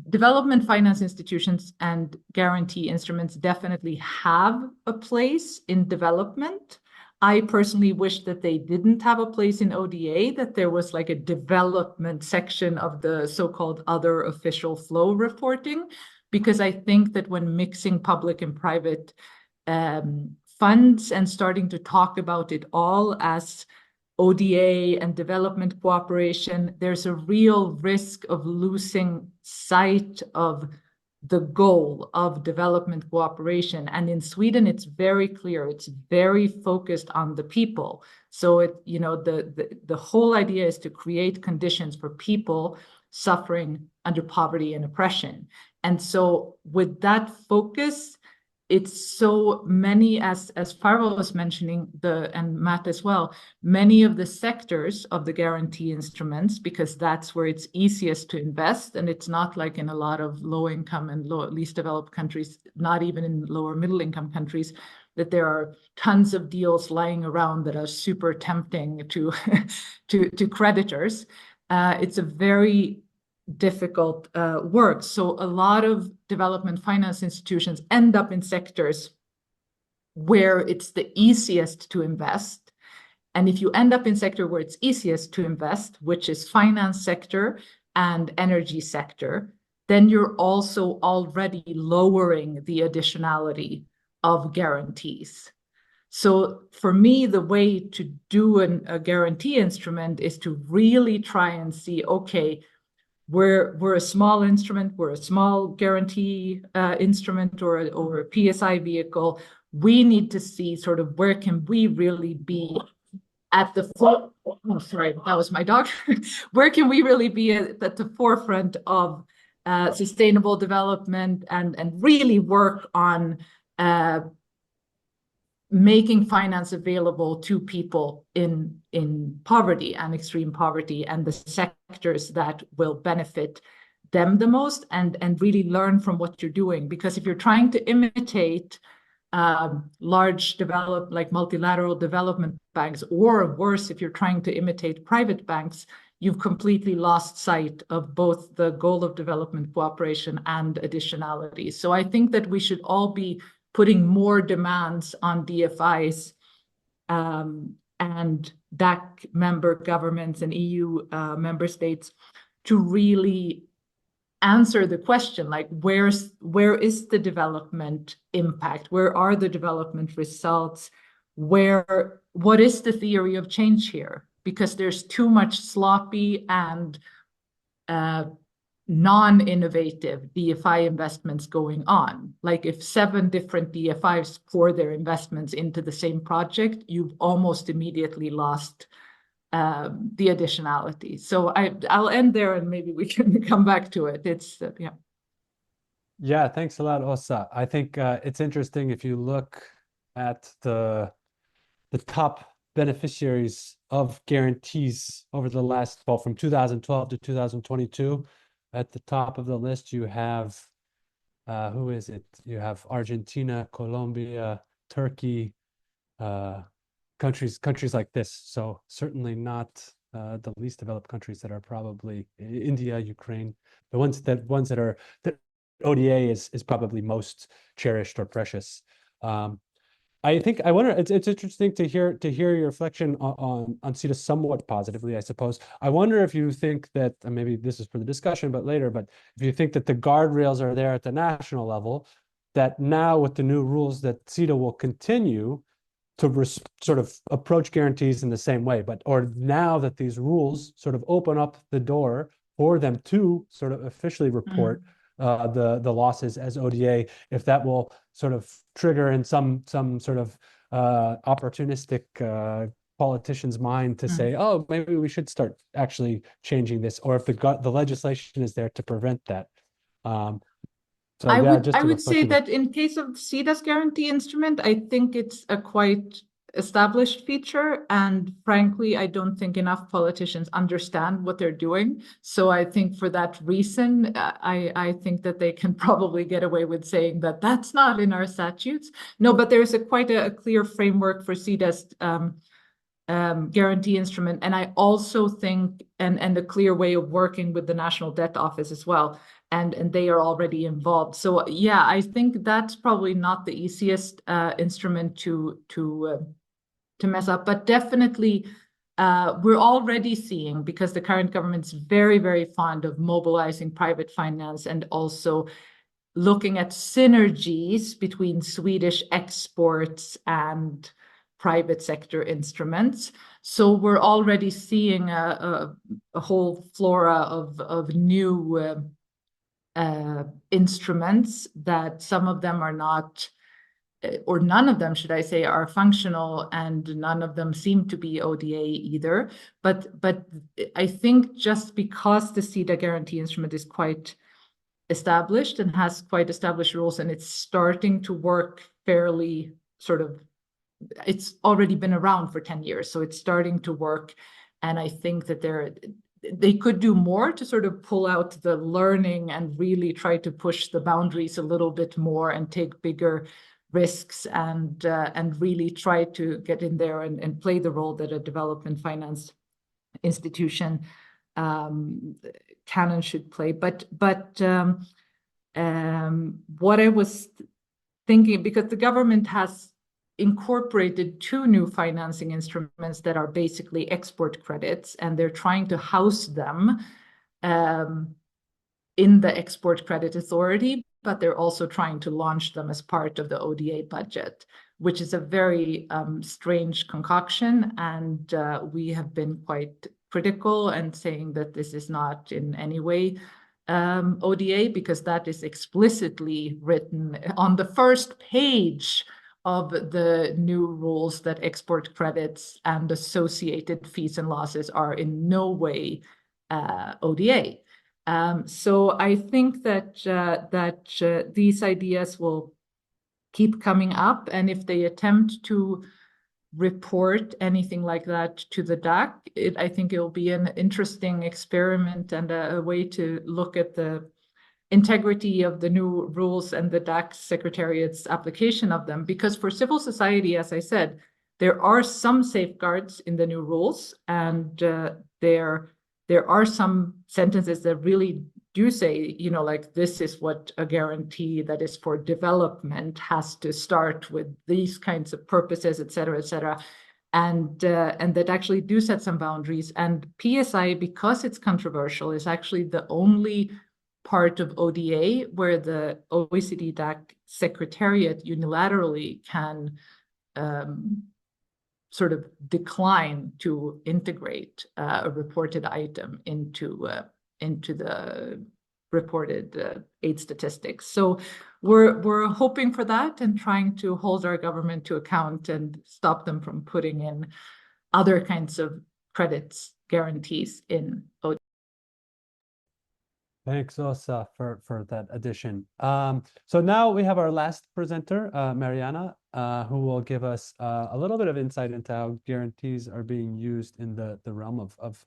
development finance institutions and guarantee instruments definitely have a place in development. I personally wish that they didn't have a place in ODA, that there was like a development section of the so-called other official flow reporting, because I think that when mixing public and private funds and starting to talk about it all as ODA and development cooperation, there's a real risk of losing sight of the goal of development cooperation. And in Sweden, it's very clear, it's very focused on the people. So the whole idea is to create conditions for people suffering under poverty and oppression. And so with that focus, it's so many, as Farwa was mentioning, and Matt as well, many of the sectors of the guarantee instruments, because that's where it's easiest to invest. And it's not like in a lot of low income and least developed countries, not even in lower middle income countries, that there are tons of deals lying around that are super tempting to creditors. It's a very difficult work. So a lot of development finance institutions end up in sectors where it's the easiest to invest. And if you end up in sector where it's easiest to invest, which is finance sector and energy sector, then you're also already lowering the additionality of guarantees. So for me, the way to do a guarantee instrument is to really try and see, okay, we're a small instrument, we're a small guarantee instrument or a PSI vehicle. We need to see sort of where can we really be at the sorry, that was my dog. Where can we really be at the forefront of sustainable development and really work on making finance available to people in poverty and extreme poverty, and the sectors that will benefit them the most, and really learn from what you're doing. Because if you're trying to imitate large like multilateral development banks, or worse, if you're trying to imitate private banks, you've completely lost sight of both the goal of development cooperation and additionality. So I think that we should all be putting more demands on DFIs and DAC member governments and EU member states to really answer the question, like, where is the development impact? Where are the development results? What is the theory of change here? Because there's too much sloppy and non-innovative DFI investments going on. Like, if 7 different DFIs pour their investments into the same project, you've almost immediately lost the additionality. So I'll end there, and maybe we can come back to it. It's yeah. Yeah, thanks a lot, Åsa. I think it's interesting if you look at the top beneficiaries of guarantees over the last, well, from 2012 to 2022. At the top of the list, you have who is it? You have Argentina, Colombia, Turkey, countries like this. So certainly not the least developed countries that are probably India, Ukraine, the ones that ODA is probably most cherished or precious. I wonder, it's interesting to hear your reflection on SIDA somewhat positively, I suppose. I wonder if you think that, and maybe this is for the discussion, but if you think that the guardrails are there at the national level, that now with the new rules that SIDA will continue to sort of approach guarantees in the same way, or now that these rules sort of open up the door for them to sort of officially report the losses as ODA, if that will sort of trigger in some sort of opportunistic politician's mind to say, oh, maybe we should start actually changing this, or if the legislation is there to prevent that. So I yeah, would say that in case of SIDA's guarantee instrument, I think it's a quite established feature, and frankly, I don't think enough politicians understand what they're doing. So I think for that reason, I think that they can probably get away with saying that that's not in our statutes. No, but there's quite a clear framework for SIDA's guarantee instrument, and I also think and a clear way of working with the National Debt Office as well. And they are already involved. So yeah, I think that's probably not the easiest instrument to mess up, but definitely we're already seeing, because the current government's very, very fond of mobilizing private finance and also looking at synergies between Swedish exports and private sector instruments. So we're already seeing a whole flora of new instruments, that some of them are not, or none of them, should I say, are functional, and none of them seem to be ODA either. But I think just because the SIDA guarantee instrument is quite established and has quite established rules, and it's starting to work fairly sort of, it's already been around for 10 years, so it's starting to work. And I think that they could do more to sort of pull out the learning and really try to push the boundaries a little bit more and take bigger risks, and really try to get in there and play the role that a development finance institution can and should play. But what I was thinking, because the government has incorporated 2 new financing instruments that are basically export credits, and they're trying to house them in the Export Credit Authority, but they're also trying to launch them as part of the ODA budget, which is a very strange concoction. And we have been quite critical and saying that this is not in any way ODA, because that is explicitly written on the first page of the new rules, that export credits and associated fees and losses are in no way ODA. So I think that these ideas will keep coming up. And if they attempt to report anything like that to the DAC, I think it will be an interesting experiment and a way to look at the integrity of the new rules and the DAC Secretariat's application of them. Because for civil society, as I said, there are some safeguards in the new rules, and there are some sentences that really do say, you know, like, this is what a guarantee that is for development has to start with, these kinds of purposes, et cetera, and that actually do set some boundaries. And PSI, because it's controversial, is actually the only part of ODA where the OECD DAC Secretariat unilaterally can sort of decline to integrate a reported item into the reported aid statistics. So we're hoping for that and trying to hold our government to account and stop them from putting in other kinds of credits guarantees in ODA. Thanks, Åsa, for that addition. So now we have our last presenter, Mariana, who will give us a little bit of insight into how guarantees are being used in the realm of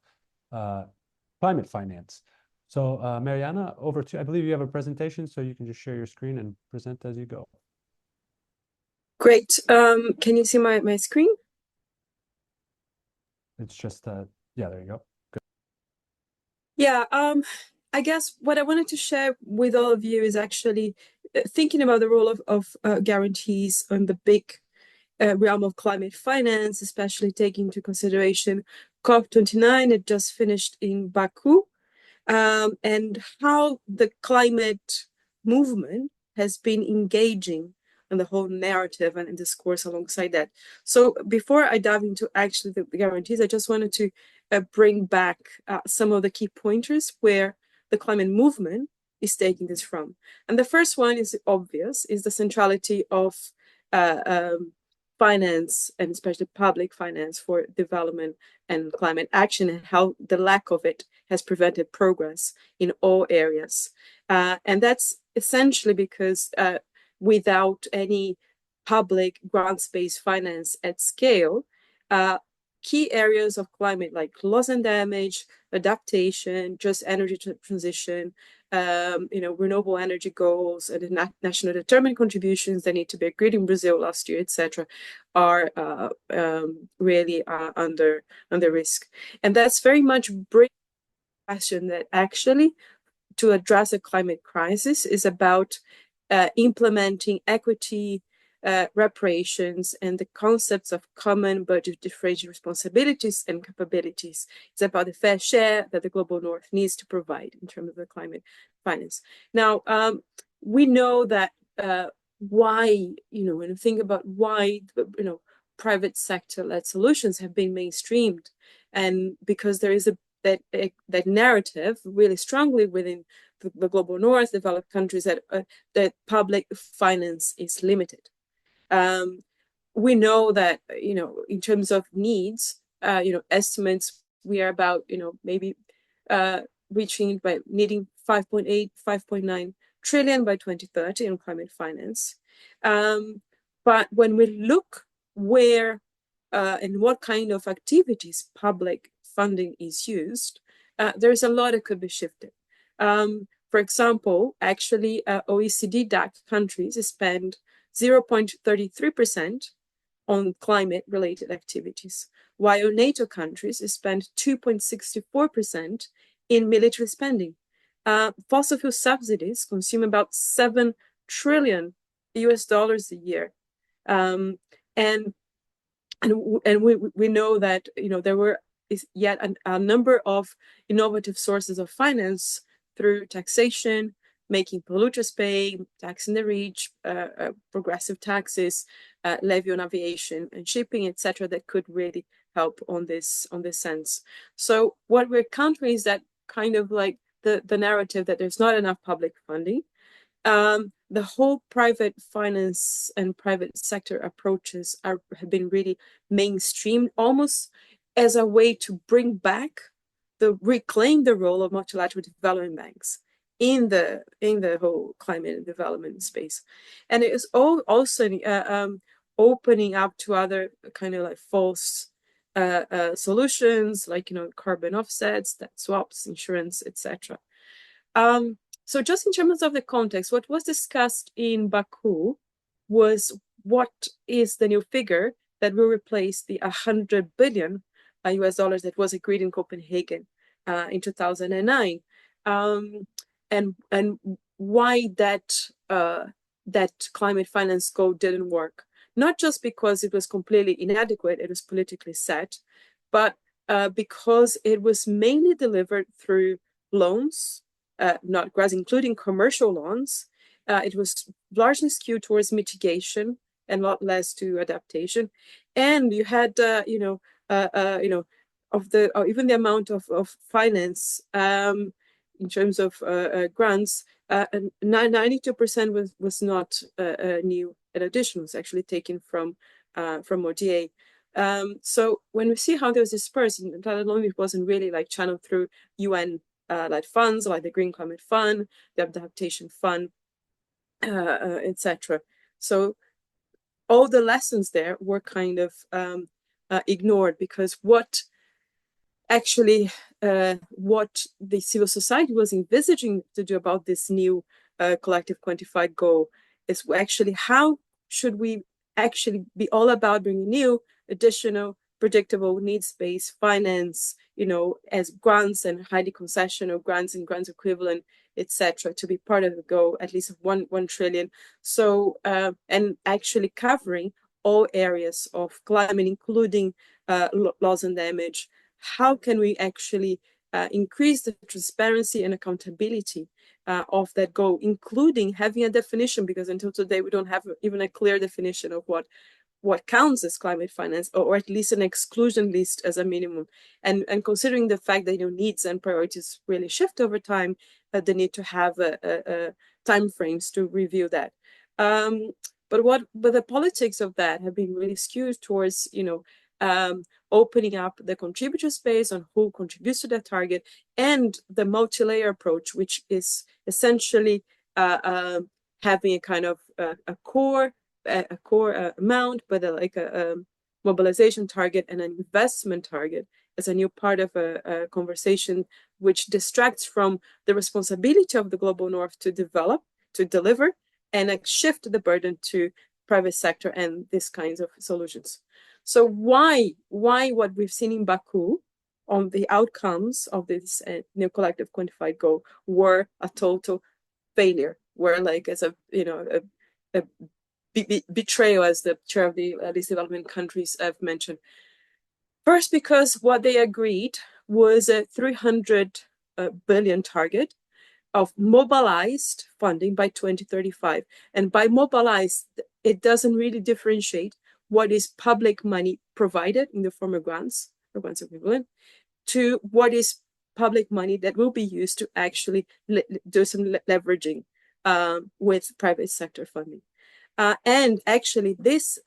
climate finance. So Mariana, over to you. I believe you have a presentation, so you can just share your screen and present as you go. Great. Can you see my screen? It's just, yeah, there you go. Good. Yeah, I guess what I wanted to share with all of you is actually thinking about the role of guarantees on the big realm of climate finance, especially taking into consideration COP29, it just finished in Baku, and how the climate movement has been engaging in the whole narrative and discourse alongside that. So before I dive into actually the guarantees, I just wanted to bring back some of the key pointers where the climate movement is taking this from. And the first one is obvious, is the centrality of finance, and especially public finance for development and climate action, and how the lack of it has prevented progress in all areas. And that's essentially because without any public grants-based finance at scale, key areas of climate like loss and damage, adaptation, just energy transition, renewable energy goals, and the national determined contributions that need to be agreed in Brazil last year, etc., are really under risk. And that's very much bringing the question that actually to address a climate crisis is about implementing equity, reparations, and the concepts of common budget differential responsibilities and capabilities. It's about the fair share that the global north needs to provide in terms of the climate finance. Now, we know that why, when you think about why, private sector-led solutions have been mainstreamed, and because there is that narrative really strongly within the global north, developed countries, that public finance is limited. We know that, in terms of needs, estimates, we are about, maybe reaching by needing 5.8, 5.9 trillion by 2030 in climate finance. But when we look where and what kind of activities public funding is used, there's a lot that could be shifted. For example, actually, OECD DAC countries spend 0.33% on climate-related activities, while NATO countries spend 2.64% in military spending. Fossil fuel subsidies consume about $7 trillion a year, and we know that there is yet a number of innovative sources of finance through taxation, making polluters pay, taxing the rich, progressive taxes, levy on aviation and shipping, etc., that could really help on this sense. So what we're countering is that kind of like the narrative that there's not enough public funding. The whole private finance and private sector approaches have been really mainstreamed, almost as a way to bring back reclaim the role of multilateral development banks in the whole climate and development space. And it is also opening up to other kind of like false solutions, like, carbon offsets, debt swaps, insurance, etc. So just in terms of the context, what was discussed in Baku was what is the new figure that will replace the 100 billion US dollars that was agreed in Copenhagen in 2009, and why that climate finance goal didn't work. Not just because it was completely inadequate, it was politically set, but because it was mainly delivered through loans, not grants, including commercial loans. It was largely skewed towards mitigation and a lot less to adaptation. And you had, even the amount of finance in terms of grants, 92% was not new and additional. It was actually taken from ODA. So when we see how they was dispersed, not only it wasn't really like channeled through UN like funds, like the Green Climate Fund, the Adaptation Fund, etc. So all the lessons there were kind of ignored, because what the civil society was envisaging to do about this new collective quantified goal is actually how should we actually be all about bringing new, additional, predictable, needs-based finance, as grants and highly concessional grants and grants equivalent, etc., to be part of the goal, at least 1 trillion. So, and actually covering all areas of climate, including loss and damage. How can we actually increase the transparency and accountability of that goal, including having a definition, because until today we don't have even a clear definition of what counts as climate finance, or at least an exclusion list as a minimum. And considering the fact that needs and priorities really shift over time, the need to have time frames to review that. But the politics of that have been really skewed towards opening up the contributor space on who contributes to that target, and the multi-layer approach, which is essentially having a kind of a core amount, but like a mobilization target and an investment target as a new part of a conversation, which distracts from the responsibility of the global north to deliver, and shift the burden to private sector and these kinds of solutions. So why what we've seen in Baku on the outcomes of this new collective quantified goal were a total failure, were like as a betrayal, as the chair of the least development countries have mentioned. First, because what they agreed was a 300 billion target of mobilized funding by 2035. And by mobilized, it doesn't really differentiate what is public money provided in the form of grants or grants equivalent to what is public money that will be used to actually do some leveraging with private sector funding. And actually, this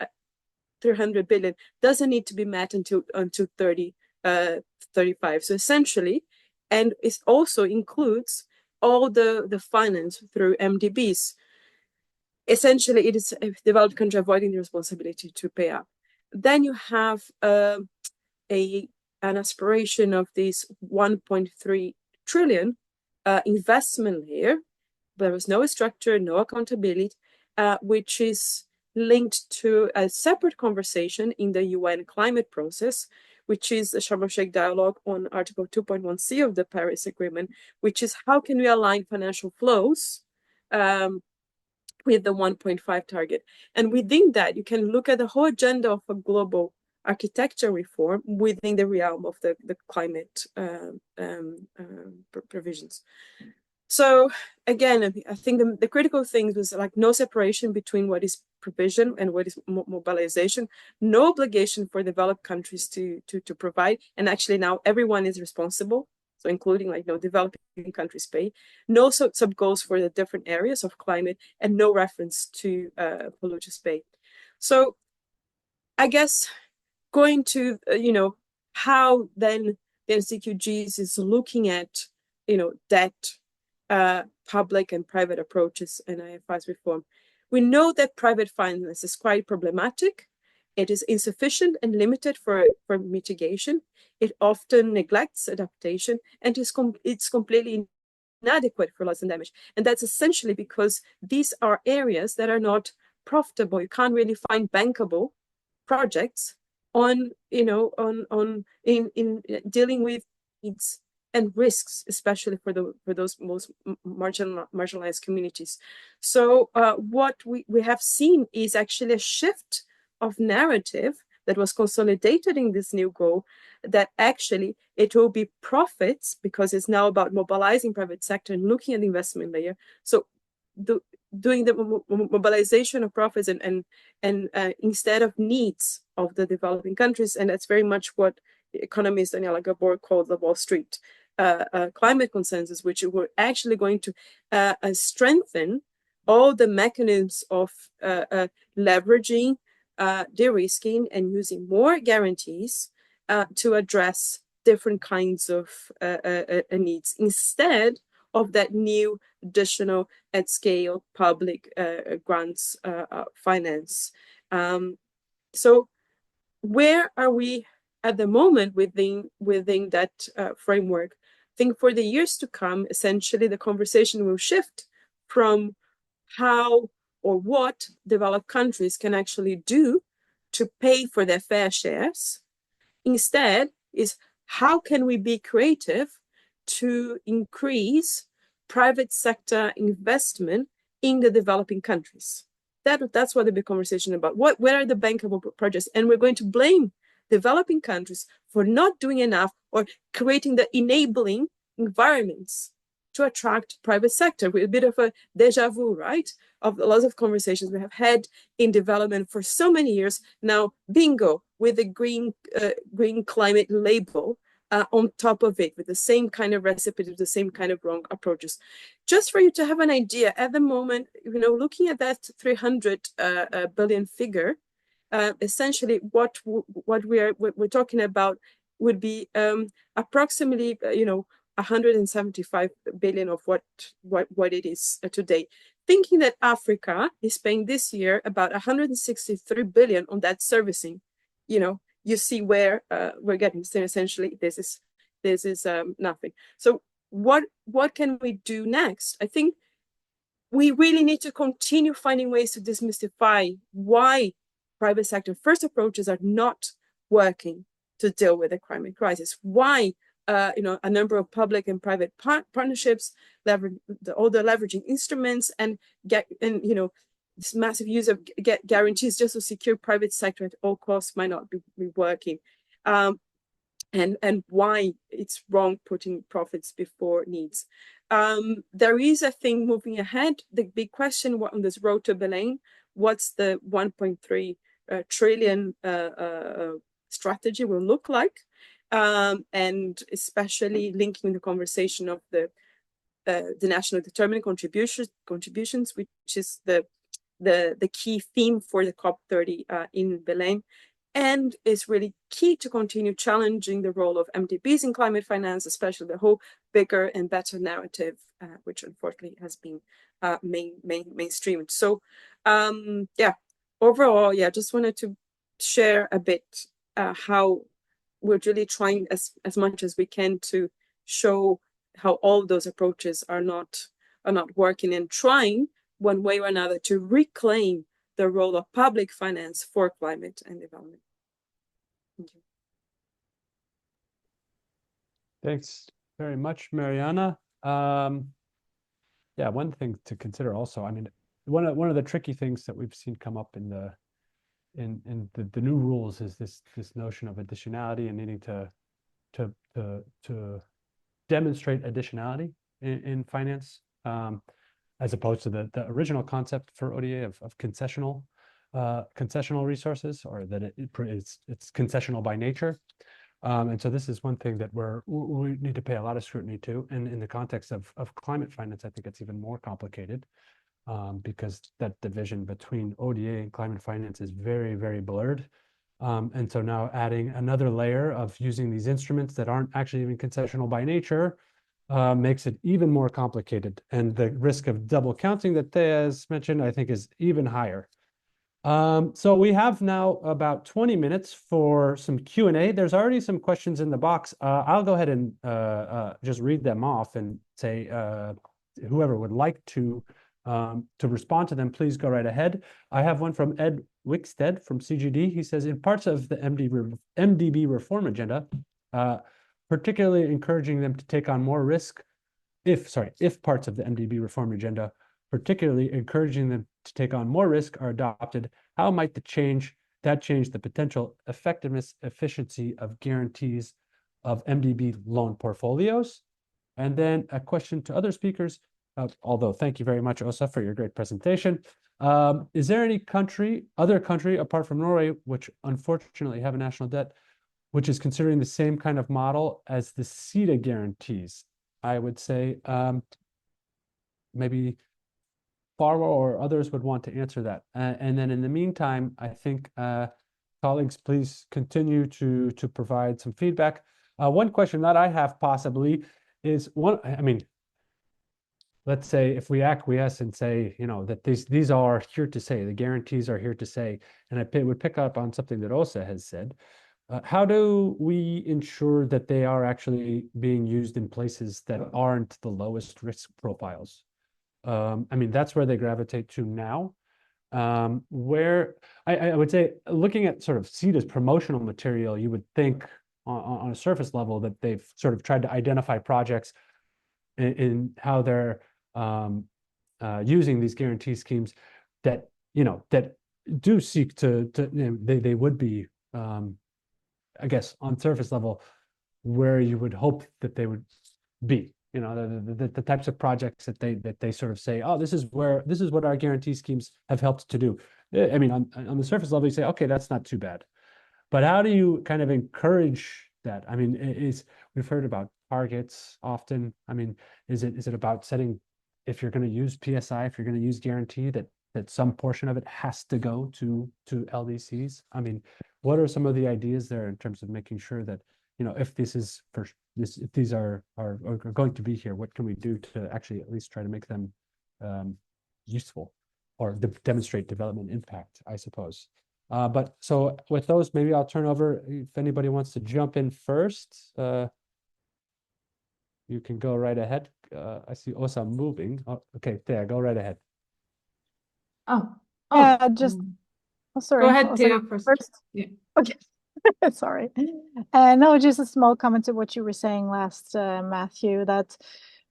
300 billion doesn't need to be met until 2035. So essentially, and it also includes all the finance through MDBs. Essentially, it is a developed country avoiding the responsibility to pay up. Then you have an aspiration of this 1.3 trillion investment layer. There was no structure, no accountability, which is linked to a separate conversation in the UN climate process, which is the Sharm el-Sheikh dialogue on Article 2.1c of the Paris Agreement, which is how can we align financial flows with the 1.5 target. And within that, you can look at the whole agenda of a global architecture reform within the realm of the climate provisions. So again, I think the critical thing was like no separation between what is provision and what is mobilization, no obligation for developed countries to provide, and actually now everyone is responsible. So including like developing countries pay, no sub goals for the different areas of climate, and no reference to polluters pay. So I guess going to how then the NCQGs is looking at debt public and private approaches in IFRS reform. We know that private finance is quite problematic. It is insufficient and limited for mitigation. It often neglects adaptation, and it's completely inadequate for loss and damage. And that's essentially because these are areas that are not profitable. You can't really find bankable projects in dealing with needs and risks, especially for those most marginalized communities. So what we have seen is actually a shift of narrative that was consolidated in this new goal, that actually it will be profits, because it's now about mobilizing private sector and looking at the investment layer. So doing the mobilization of profits and instead of needs of the developing countries. And that's very much what economist Daniela Gabor called the Wall Street climate consensus, which were actually going to strengthen all the mechanisms of leveraging, de-risking, and using more guarantees to address different kinds of needs, instead of that new additional at scale public grants finance. So where are we at the moment within that framework? I think for the years to come, essentially the conversation will shift from how or what developed countries can actually do to pay for their fair shares. Instead is, how can we be creative to increase private sector investment in the developing countries? That's what the big conversation about. Where are the bankable projects? And we're going to blame developing countries for not doing enough or creating the enabling environments to attract private sector, with a bit of a deja vu, right? Of lots of conversations we have had in development for so many years. Now, bingo, with the green climate label on top of it, with the same kind of recipe, with the same kind of wrong approaches. Just for you to have an idea, at the moment, looking at that 300 billion figure, essentially what we're talking about would be approximately 175 billion of what it is today. Thinking that Africa is paying this year about 163 billion on that servicing, you see where we're getting. So essentially, this is nothing. So what can we do next? I think we really need to continue finding ways to demystify why private sector first approaches are not working to deal with the climate crisis. Why a number of public and private partnerships, all the leveraging instruments, and this massive use of guarantees just to secure private sector at all costs might not be working, and why it's wrong putting profits before needs. There is, I think, moving ahead, the big question on this road to Belém, what's the 1.3 trillion strategy will look like, and especially linking the conversation of the national determined contributions, which is the key theme for the COP30 in Belém, and is really key to continue challenging the role of MDBs in climate finance, especially the whole bigger and better narrative, which unfortunately has been mainstreamed. So overall, just wanted to share a bit how we're really trying as much as we can to show how all those approaches are not working, and trying one way or another to reclaim the role of public finance for climate and development. Thank you. Thanks very much, Mariana. One thing to consider also, I mean, one of the tricky things that we've seen come up in the new rules is this notion of additionality and needing to demonstrate additionality in finance, as opposed to the original concept for ODA of concessional resources, or that it's concessional by nature. And so this is one thing that we need to pay a lot of scrutiny to. And in the context of climate finance, I think it's even more complicated, because that division between ODA and climate finance is very, very blurred. And so now adding another layer of using these instruments that aren't actually even concessional by nature makes it even more complicated. And the risk of double counting that Thea has mentioned, I think, is even higher. So we have now about 20 minutes for some Q&A. There's already some questions in the box. I'll go ahead and just read them off and say whoever would like to respond to them, please go right ahead. I have one from Ed Wickstead from CGD. He says, in parts of the MDB reform agenda, particularly encouraging them to take on more risk, if parts of the MDB reform agenda, particularly encouraging them to take on more risk, are adopted, how might change the potential effectiveness, efficiency of guarantees of MDB loan portfolios? And then a question to other speakers, although thank you very much, Åsa, for your great presentation. Is there any other country apart from Norway, which unfortunately have a national debt, which is considering the same kind of model as the SIDA guarantees? I would say maybe Farwa or others would want to answer that. And then in the meantime, I think colleagues, please continue to provide some feedback. One question that I have possibly is let's say if we acquiesce and say, that these are here to stay, the guarantees are here to stay, and I would pick up on something that Åsa has said. How do we ensure that they are actually being used in places that aren't the lowest risk profiles? That's where they gravitate to now. Where I would say, looking at sort of SIDA's promotional material, you would think on a surface level that they've sort of tried to identify projects in how they're using these guarantee schemes that that do seek to they would be I guess on surface level where you would hope that they would be, the types of projects that they sort of say, oh, this is what our guarantee schemes have helped to do. On the surface level, you say, okay, that's not too bad. But how do you kind of encourage that? We've heard about targets often. Is it about setting, if you're going to use PSI, if you're going to use guarantee, that some portion of it has to go to LDCs? What are some of the ideas there in terms of making sure that, if if these are going to be here, what can we do to actually at least try to make them useful or demonstrate development impact, I suppose. But so with those, maybe I'll turn over, if anybody wants to jump in first, you can go right ahead. I see Åsa moving. Oh, okay, there, go right ahead. Sorry. Go ahead, Thea, first. Yeah. Okay. Sorry. No, just a small comment to what you were saying last, Matthew, that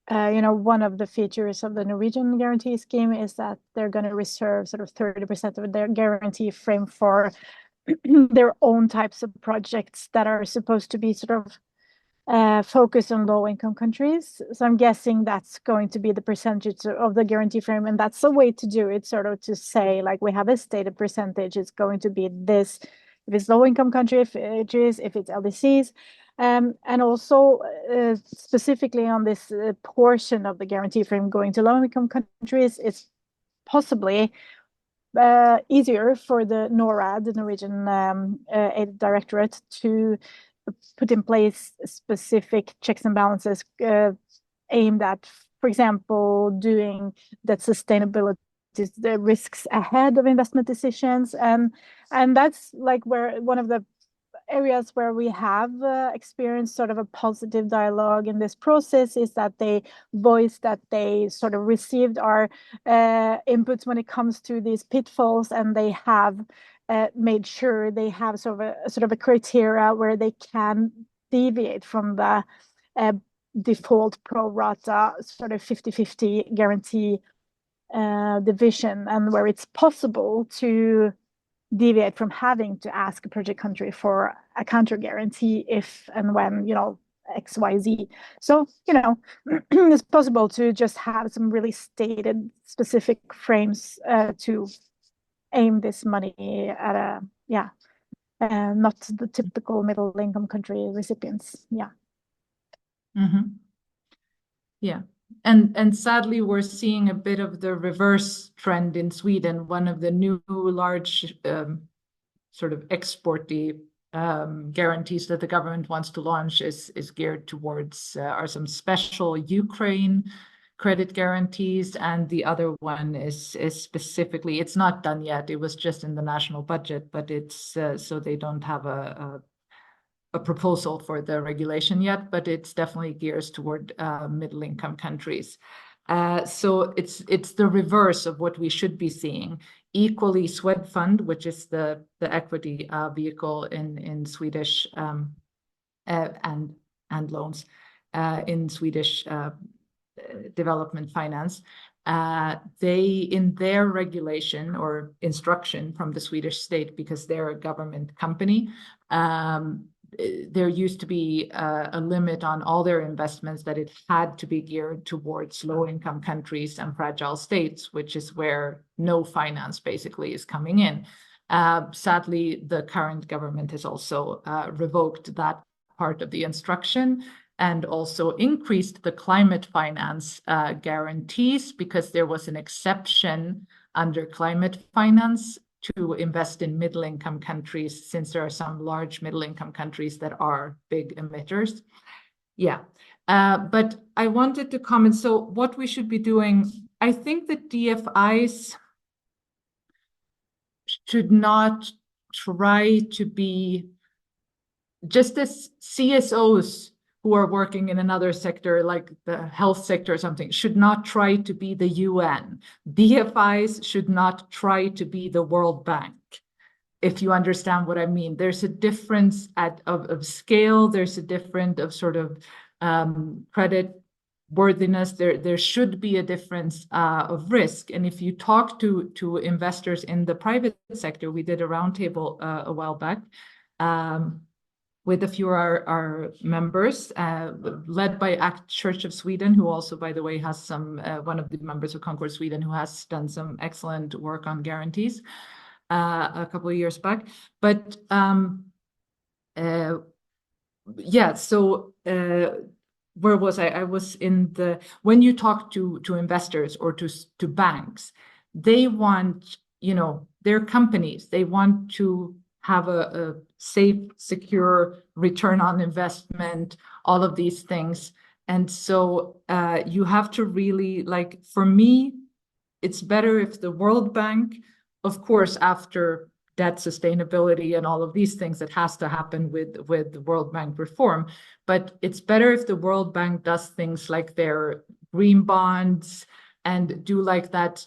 one of the features of the Norwegian guarantee scheme is that they're going to reserve sort of 30% of their guarantee frame for their own types of projects that are supposed to be sort of focused on low-income countries. So I'm guessing that's going to be the percentage of the guarantee frame, and that's a way to do it, sort of to say, like, we have a stated percentage, it's going to be this, if it's low-income country, if it's LDCs. And also specifically on this portion of the guarantee frame going to low-income countries, it's possibly easier for the NORAD, the Norwegian Aid Directorate, to put in place specific checks and balances aimed at, for example, doing that sustainability, the risks ahead of investment decisions, and that's like where one of the areas where we have experienced sort of a positive dialogue in this process is that they voiced that they sort of received our inputs when it comes to these pitfalls, and they have made sure they have sort of a criteria where they can deviate from the default pro rata sort of 50-50 guarantee division, and where it's possible to deviate from having to ask a project country for a counter guarantee if and when XYZ. So it's possible to just have some really stated specific frames to aim this money at not the typical middle income country recipients. And sadly, we're seeing a bit of the reverse trend in Sweden. One of the new large sort of exporty guarantees that the government wants to launch is geared towards are some special Ukraine credit guarantees, and the other one is specifically, it's not done yet. It was just in the national budget, but it's so they don't have a proposal for the regulation yet, but it's definitely geared toward middle income countries. So it's the reverse of what we should be seeing. Equally, Swedfund, which is the equity vehicle in Swedish and loans in Swedish development finance, they, in their regulation or instruction from the Swedish state, because they're a government company, there used to be a limit on all their investments, that it had to be geared towards low-income countries and fragile states, which is where no finance basically is coming in. Sadly, the current government has also revoked that part of the instruction, and also increased the climate finance guarantees, because there was an exception under climate finance to invest in middle-income countries, since there are some large middle-income countries that are big emitters. Yeah, but I wanted to comment, so what we should be doing, I think that DFIs should not try to be, just as CSOs who are working in another sector, like the health sector or something, should not try to be the UN. DFIs should not try to be the World Bank, if you understand what I mean. There's a difference of scale. There's a difference of sort of credit worthiness. There should be a difference of risk. And if you talk to investors in the private sector, we did a roundtable a while back, with a few of our members, led by ACT Church of Sweden, who also, by the way, has some, one of the members of Concord Sweden, who has done some excellent work on guarantees a couple of years back. But yeah, so where was I? I was in the, when you talk to investors or to banks, they want, you know, their companies, they want to have a safe, secure return on investment, all of these things. And so you have to really, like, for me, it's better if the World Bank, of course, after debt sustainability and all of these things that has to happen with the World Bank reform, but it's better if the World Bank does things like their green bonds and do like that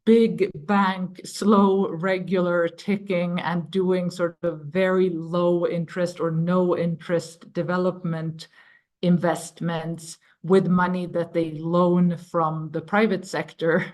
big bank, slow, regular ticking, and doing sort of very low interest or no interest development investments with money that they loan from the private sector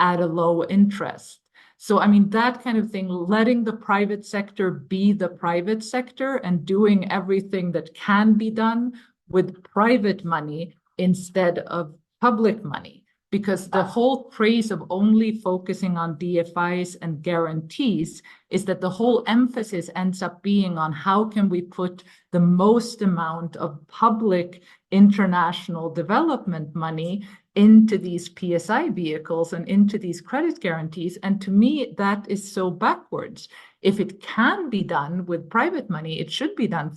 at a low interest. So, I mean, that kind of thing, letting the private sector be the private sector and doing everything that can be done with private money instead of public money. Because the whole craze of only focusing on DFIs and guarantees is that the whole emphasis ends up being on how can we put the most amount of public international development money into these PSI vehicles and into these credit guarantees. And to me, that is so backwards. If it can be done with private money, it should be done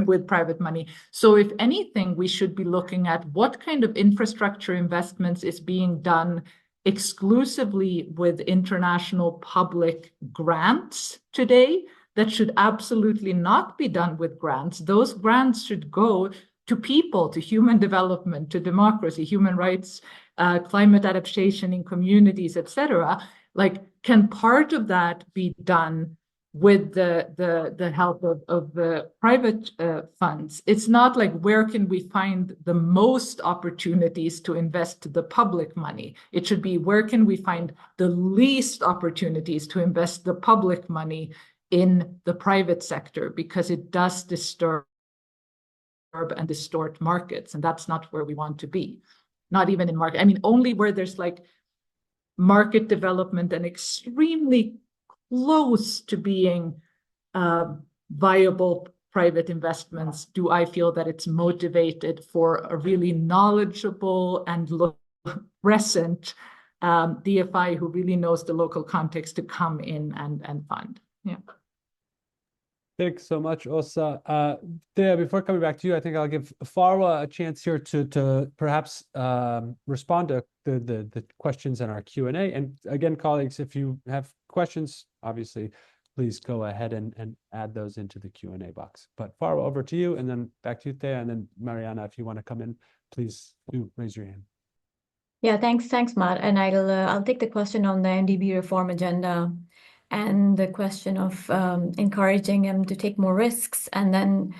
with private money. So if anything, we should be looking at what kind of infrastructure investments is being done exclusively with international public grants today that should absolutely not be done with grants. Those grants should go to people, to human development, to democracy, human rights, climate adaptation in communities, etc. Like, can part of that be done with the help of the private funds? It's not like where can we find the most opportunities to invest the public money. It should be where can we find the least opportunities to invest the public money in the private sector, because it does disturb and distort markets, and that's not where we want to be. Not even in market, I mean, only where there's like market development and extremely close to being viable private investments do I feel that it's motivated for a really knowledgeable and present DFI who really knows the local context to come in and fund. Yeah. Thanks so much, Osa. Thea, before coming back to you, I think I'll give Farwa a chance here to perhaps respond to the questions in our Q&A. And again, colleagues, if you have questions, obviously, please go ahead and add those into the Q&A box. But Farwa, over to you, and then back to you, Thea, and then Mariana, if you want to come in, please do raise your hand. Yeah, thanks, Matt. And I'll take the question on the MDB reform agenda and the question of encouraging them to take more risks and then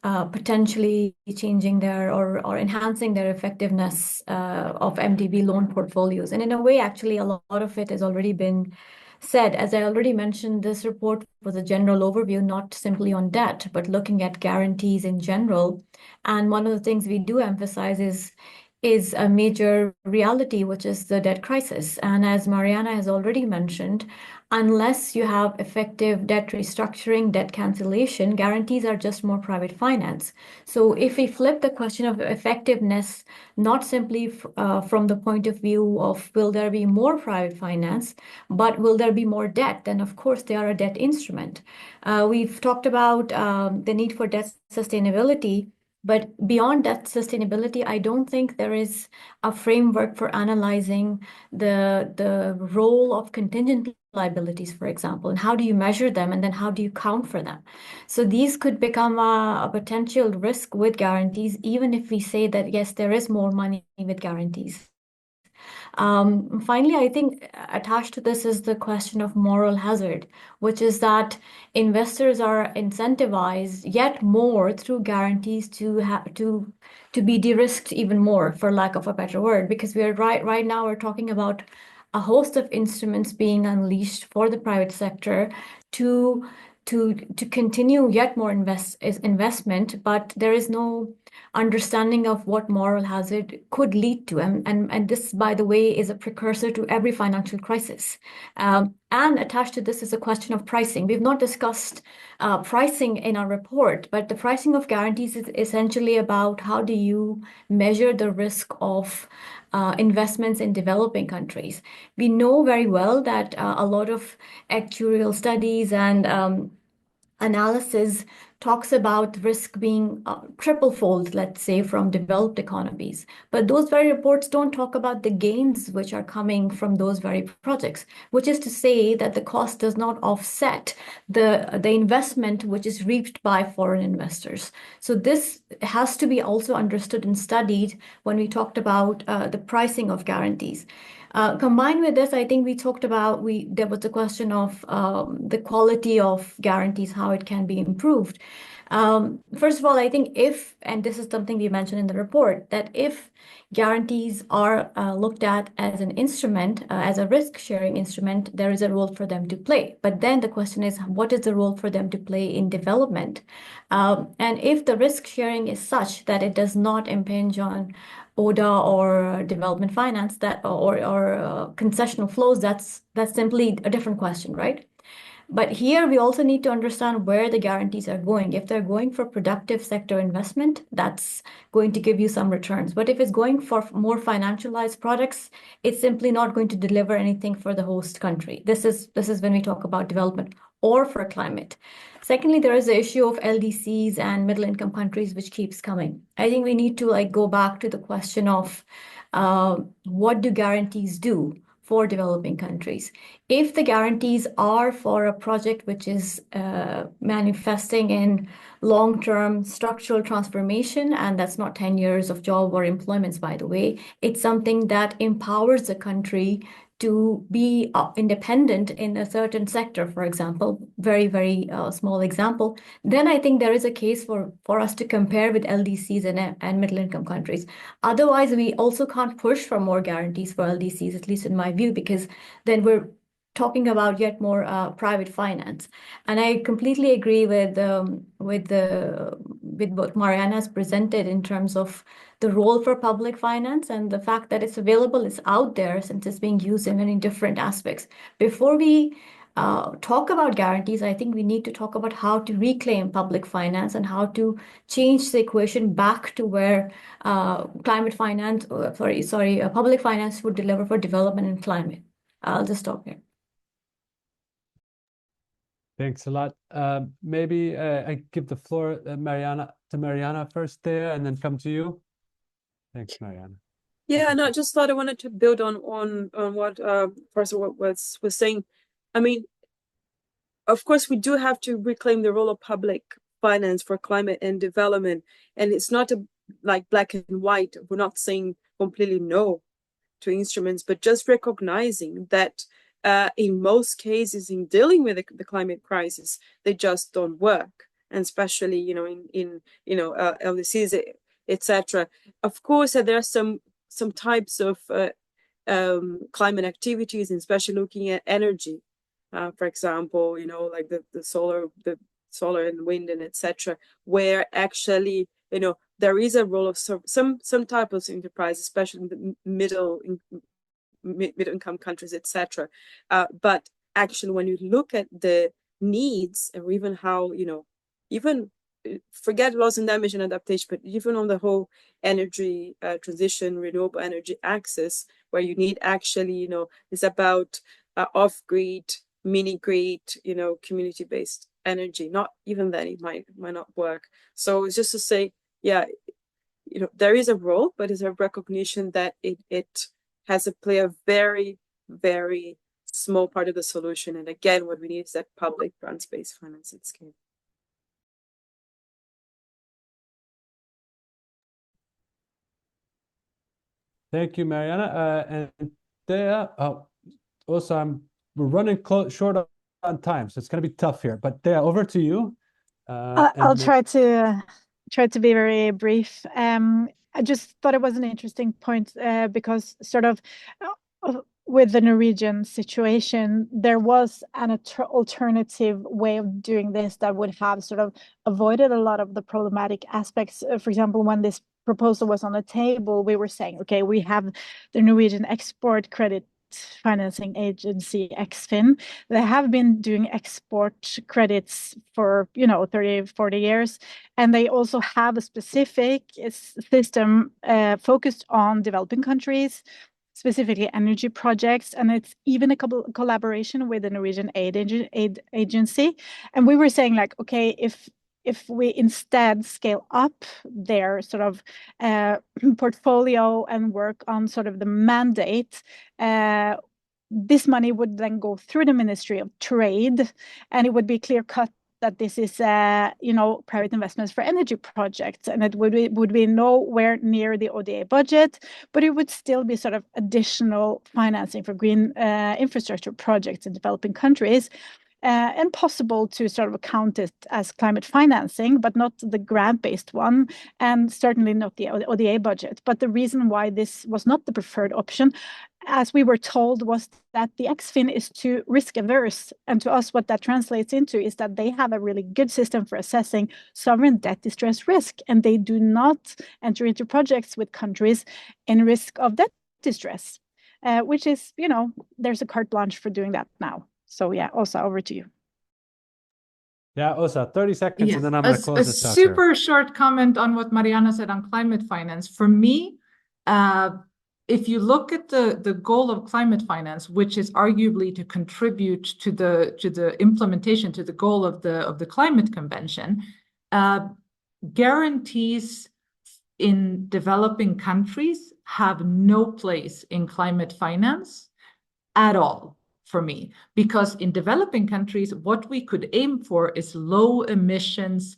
potentially changing their or enhancing their effectiveness of MDB loan portfolios. And in a way, actually, a lot of it has already been said. As I already mentioned, this report was a general overview, not simply on debt, but looking at guarantees in general. And one of the things we do emphasize is a major reality, which is the debt crisis. And as Mariana has already mentioned, unless you have effective debt restructuring, debt cancellation, guarantees are just more private finance. So if we flip the question of effectiveness, not simply from the point of view of will there be more private finance, but will there be more debt, then of course they are a debt instrument. We've talked about the need for debt sustainability. But beyond that sustainability, I don't think there is a framework for analyzing the role of contingent liabilities, for example, and how do you measure them and then how do you count for them? So these could become a potential risk with guarantees, even if we say that, yes, there is more money with guarantees. Finally, I think attached to this is the question of moral hazard, which is that investors are incentivized yet more through guarantees to be de-risked even more, for lack of a better word, because we are right now we're talking about a host of instruments being unleashed for the private sector to continue yet more investment, but there is no understanding of what moral hazard could lead to. And this, by the way, is a precursor to every financial crisis. And attached to this is a question of pricing. We've not discussed pricing in our report, but the pricing of guarantees is essentially about how do you measure the risk of investments in developing countries. We know very well that a lot of actuarial studies and analysis talks about risk being triple-fold, let's say, from developed economies. But those very reports don't talk about the gains which are coming from those very projects, which is to say that the cost does not offset the investment which is reaped by foreign investors. So this has to be also understood and studied when we talked about the pricing of guarantees. Combined with this, I think we talked about, there was a question of the quality of guarantees, how it can be improved. First of all, I think and this is something we mentioned in the report, that if guarantees are looked at as an instrument, as a risk-sharing instrument, there is a role for them to play. But then the question is, what is the role for them to play in development? And if the risk-sharing is such that it does not impinge on ODA or development finance or concessional flows, that's simply a different question, right? But here we also need to understand where the guarantees are going. If they're going for productive sector investment, that's going to give you some returns. But if it's going for more financialized products, it's simply not going to deliver anything for the host country. This is when we talk about development or for climate. Secondly, there is the issue of LDCs and middle-income countries, which keeps coming. I think we need to go back to the question of what do guarantees do for developing countries? If the guarantees are for a project which is manifesting in long-term structural transformation, and that's not 10 years of job or employments, by the way, it's something that empowers the country to be independent in a certain sector, for example, very, very small example, then I think there is a case for us to compare with LDCs and middle-income countries. Otherwise, we also can't push for more guarantees for LDCs, at least in my view, because then we're talking about yet more private finance. And I completely agree with what Mariana has presented in terms of the role for public finance and the fact that it's available, it's out there since it's being used in many different aspects. Before we talk about guarantees, I think we need to talk about how to reclaim public finance and how to change the equation back to where public finance would deliver for development and climate. I'll just stop here. Thanks a lot. Maybe I give the floor to Mariana first there, and then come to you. Thanks, Mariana. Yeah, and I just thought I wanted to build on what Professor was saying. I mean, of course, we do have to reclaim the role of public finance for climate and development, and it's not like black and white. We're not saying completely no to instruments, but just recognizing that in most cases, in dealing with the climate crisis, they just don't work, and especially in LDCs, etc. Of course, there are some types of climate activities, and especially looking at energy, for example, like the solar and wind and etc., where actually there is a role of some type of enterprise, especially in the middle income countries, etc. But actually, when you look at the needs, or even how even forget loss and damage and adaptation, but even on the whole energy transition, renewable energy access, where you need actually it's about off-grid, mini-grid, community-based energy. Not even then it might not work. So it's just to say, yeah, there is a role, but it's a recognition that it has to play a very, very small part of the solution. And again, what we need is that public grants-based finance at scale. Thank you, Mariana. And Thea, also we're running short on time, so it's going to be tough here. But Thea, over to you. I'll try to be very brief. I just thought it was an interesting point because sort of with the Norwegian situation, there was an alternative way of doing this that would have sort of avoided a lot of the problematic aspects. For example, when this proposal was on the table, we were saying, okay, we have the Norwegian Export Credit Financing Agency, Eksfin. They have been doing export credits for 30, 40 years, and they also have a specific system focused on developing countries, specifically energy projects, and it's even a collaboration with the Norwegian aid agency. And we were saying, like, okay, if we instead scale up their sort of portfolio and work on sort of the mandate, this money would then go through the Ministry of Trade, and it would be clear cut that this is private investments for energy projects, and it would be nowhere near the ODA budget, but it would still be sort of additional financing for green infrastructure projects in developing countries. And possible to sort of count it as climate financing, but not the grant-based one, and certainly not the ODA budget. But the reason why this was not the preferred option, as we were told, was that the Eksfin is too risk-averse. And to us, what that translates into is that they have a really good system for assessing sovereign debt distress risk, and they do not enter into projects with countries in risk of debt distress, which is, there's a carte blanche for doing that now. So yeah, Åsa, over to you. Yeah, Åsa, 30 seconds, Yes. and then I'm going to close this out. A super short comment on what Mariana said on climate finance. For me, if you look at the goal of climate finance, which is arguably to contribute to the implementation, to the goal of the climate convention, guarantees in developing countries have no place in climate finance at all. For me, because in developing countries, what we could aim for is low emissions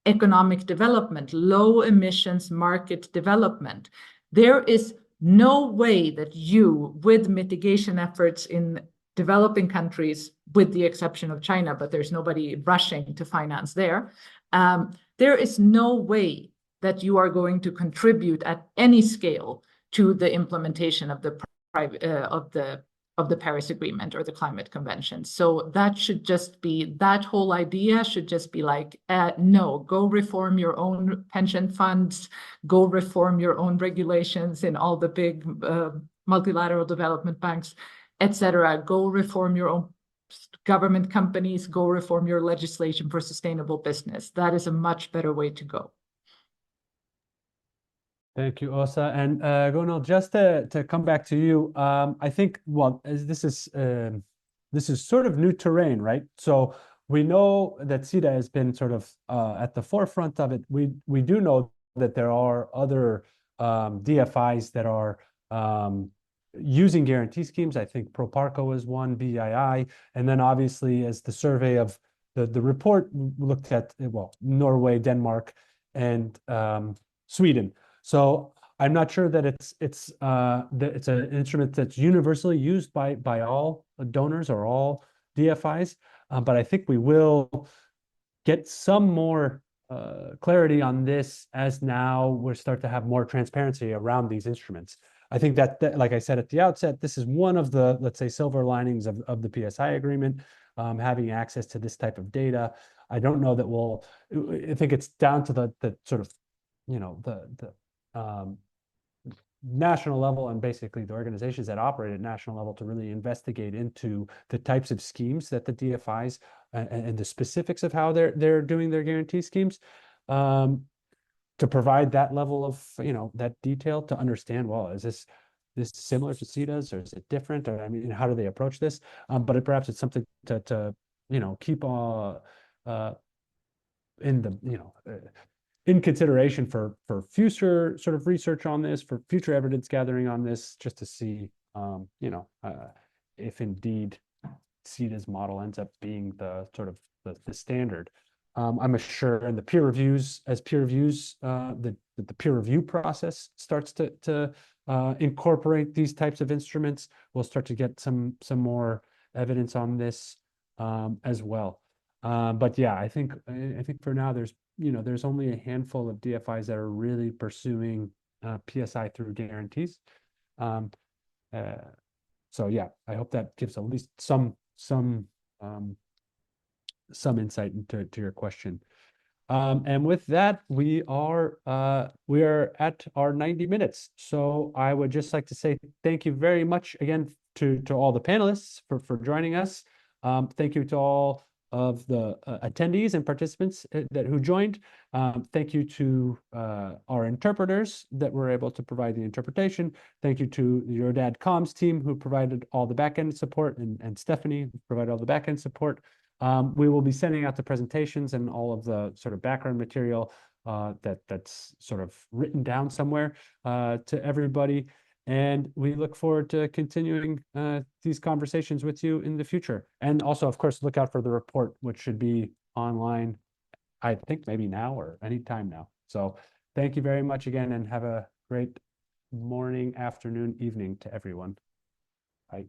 economic development, low emissions market development. There is no way that you, with mitigation efforts in developing countries, with the exception of China, but there's nobody rushing to finance there, there is no way that you are going to contribute at any scale to the implementation of the Paris Agreement or the Climate Convention. So that should just be, that whole idea should just be like, no, go reform your own pension funds, go reform your own regulations in all the big multilateral development banks, etc. Go reform your own government companies, go reform your legislation for sustainable business. That is a much better way to go. Thank you, Åsa. And Gunnar, just to come back to you, I think, well, this is sort of new terrain, right? So we know that SIDA has been sort of at the forefront of it. We do know that there are other DFIs that are using guarantee schemes. I think Proparco is one, BII, and then obviously as the survey of the report looked at, well, Norway, Denmark, and Sweden. So I'm not sure that it's an instrument that's universally used by all donors or all DFIs, but I think we will get some more clarity on this as now we start to have more transparency around these instruments. I think that, like I said at the outset, this is one of the, let's say, silver linings of the PSI agreement, having access to this type of data. I don't know that I think it's down to the sort of, the national level and basically the organizations that operate at national level to really investigate into the types of schemes that the DFIs and the specifics of how they're doing their guarantee schemes, to provide that level of, that detail to understand, well, is this similar to SIDA's, or is it different? Or, I mean, how do they approach this? But perhaps it's something to keep in the, in consideration for future sort of research on this, for future evidence gathering on this, just to see, if indeed SIDA's model ends up being the sort of the standard. I'm sure in the peer reviews, the peer review process starts to incorporate these types of instruments, we'll start to get some more evidence on this as well. But yeah, I think for now there's only a handful of DFIs that are really pursuing PSI through guarantees. So yeah, I hope that gives at least some insight into your question. And with that, we are at our 90 minutes. So I would just like to say thank you very much again to all the panelists for joining us. Thank you to all of the attendees and participants who joined. Thank you to our interpreters that were able to provide the interpretation. Thank you to the Eurodad comms team who provided all the backend support, and Stephanie who provided all the backend support. We will be sending out the presentations and all of the sort of background material that's sort of written down somewhere to everybody. And we look forward to continuing these conversations with you in the future. And also, of course, look out for the report, which should be online, I think maybe now or anytime now. So thank you very much again, and have a great morning, afternoon, evening to everyone. Bye.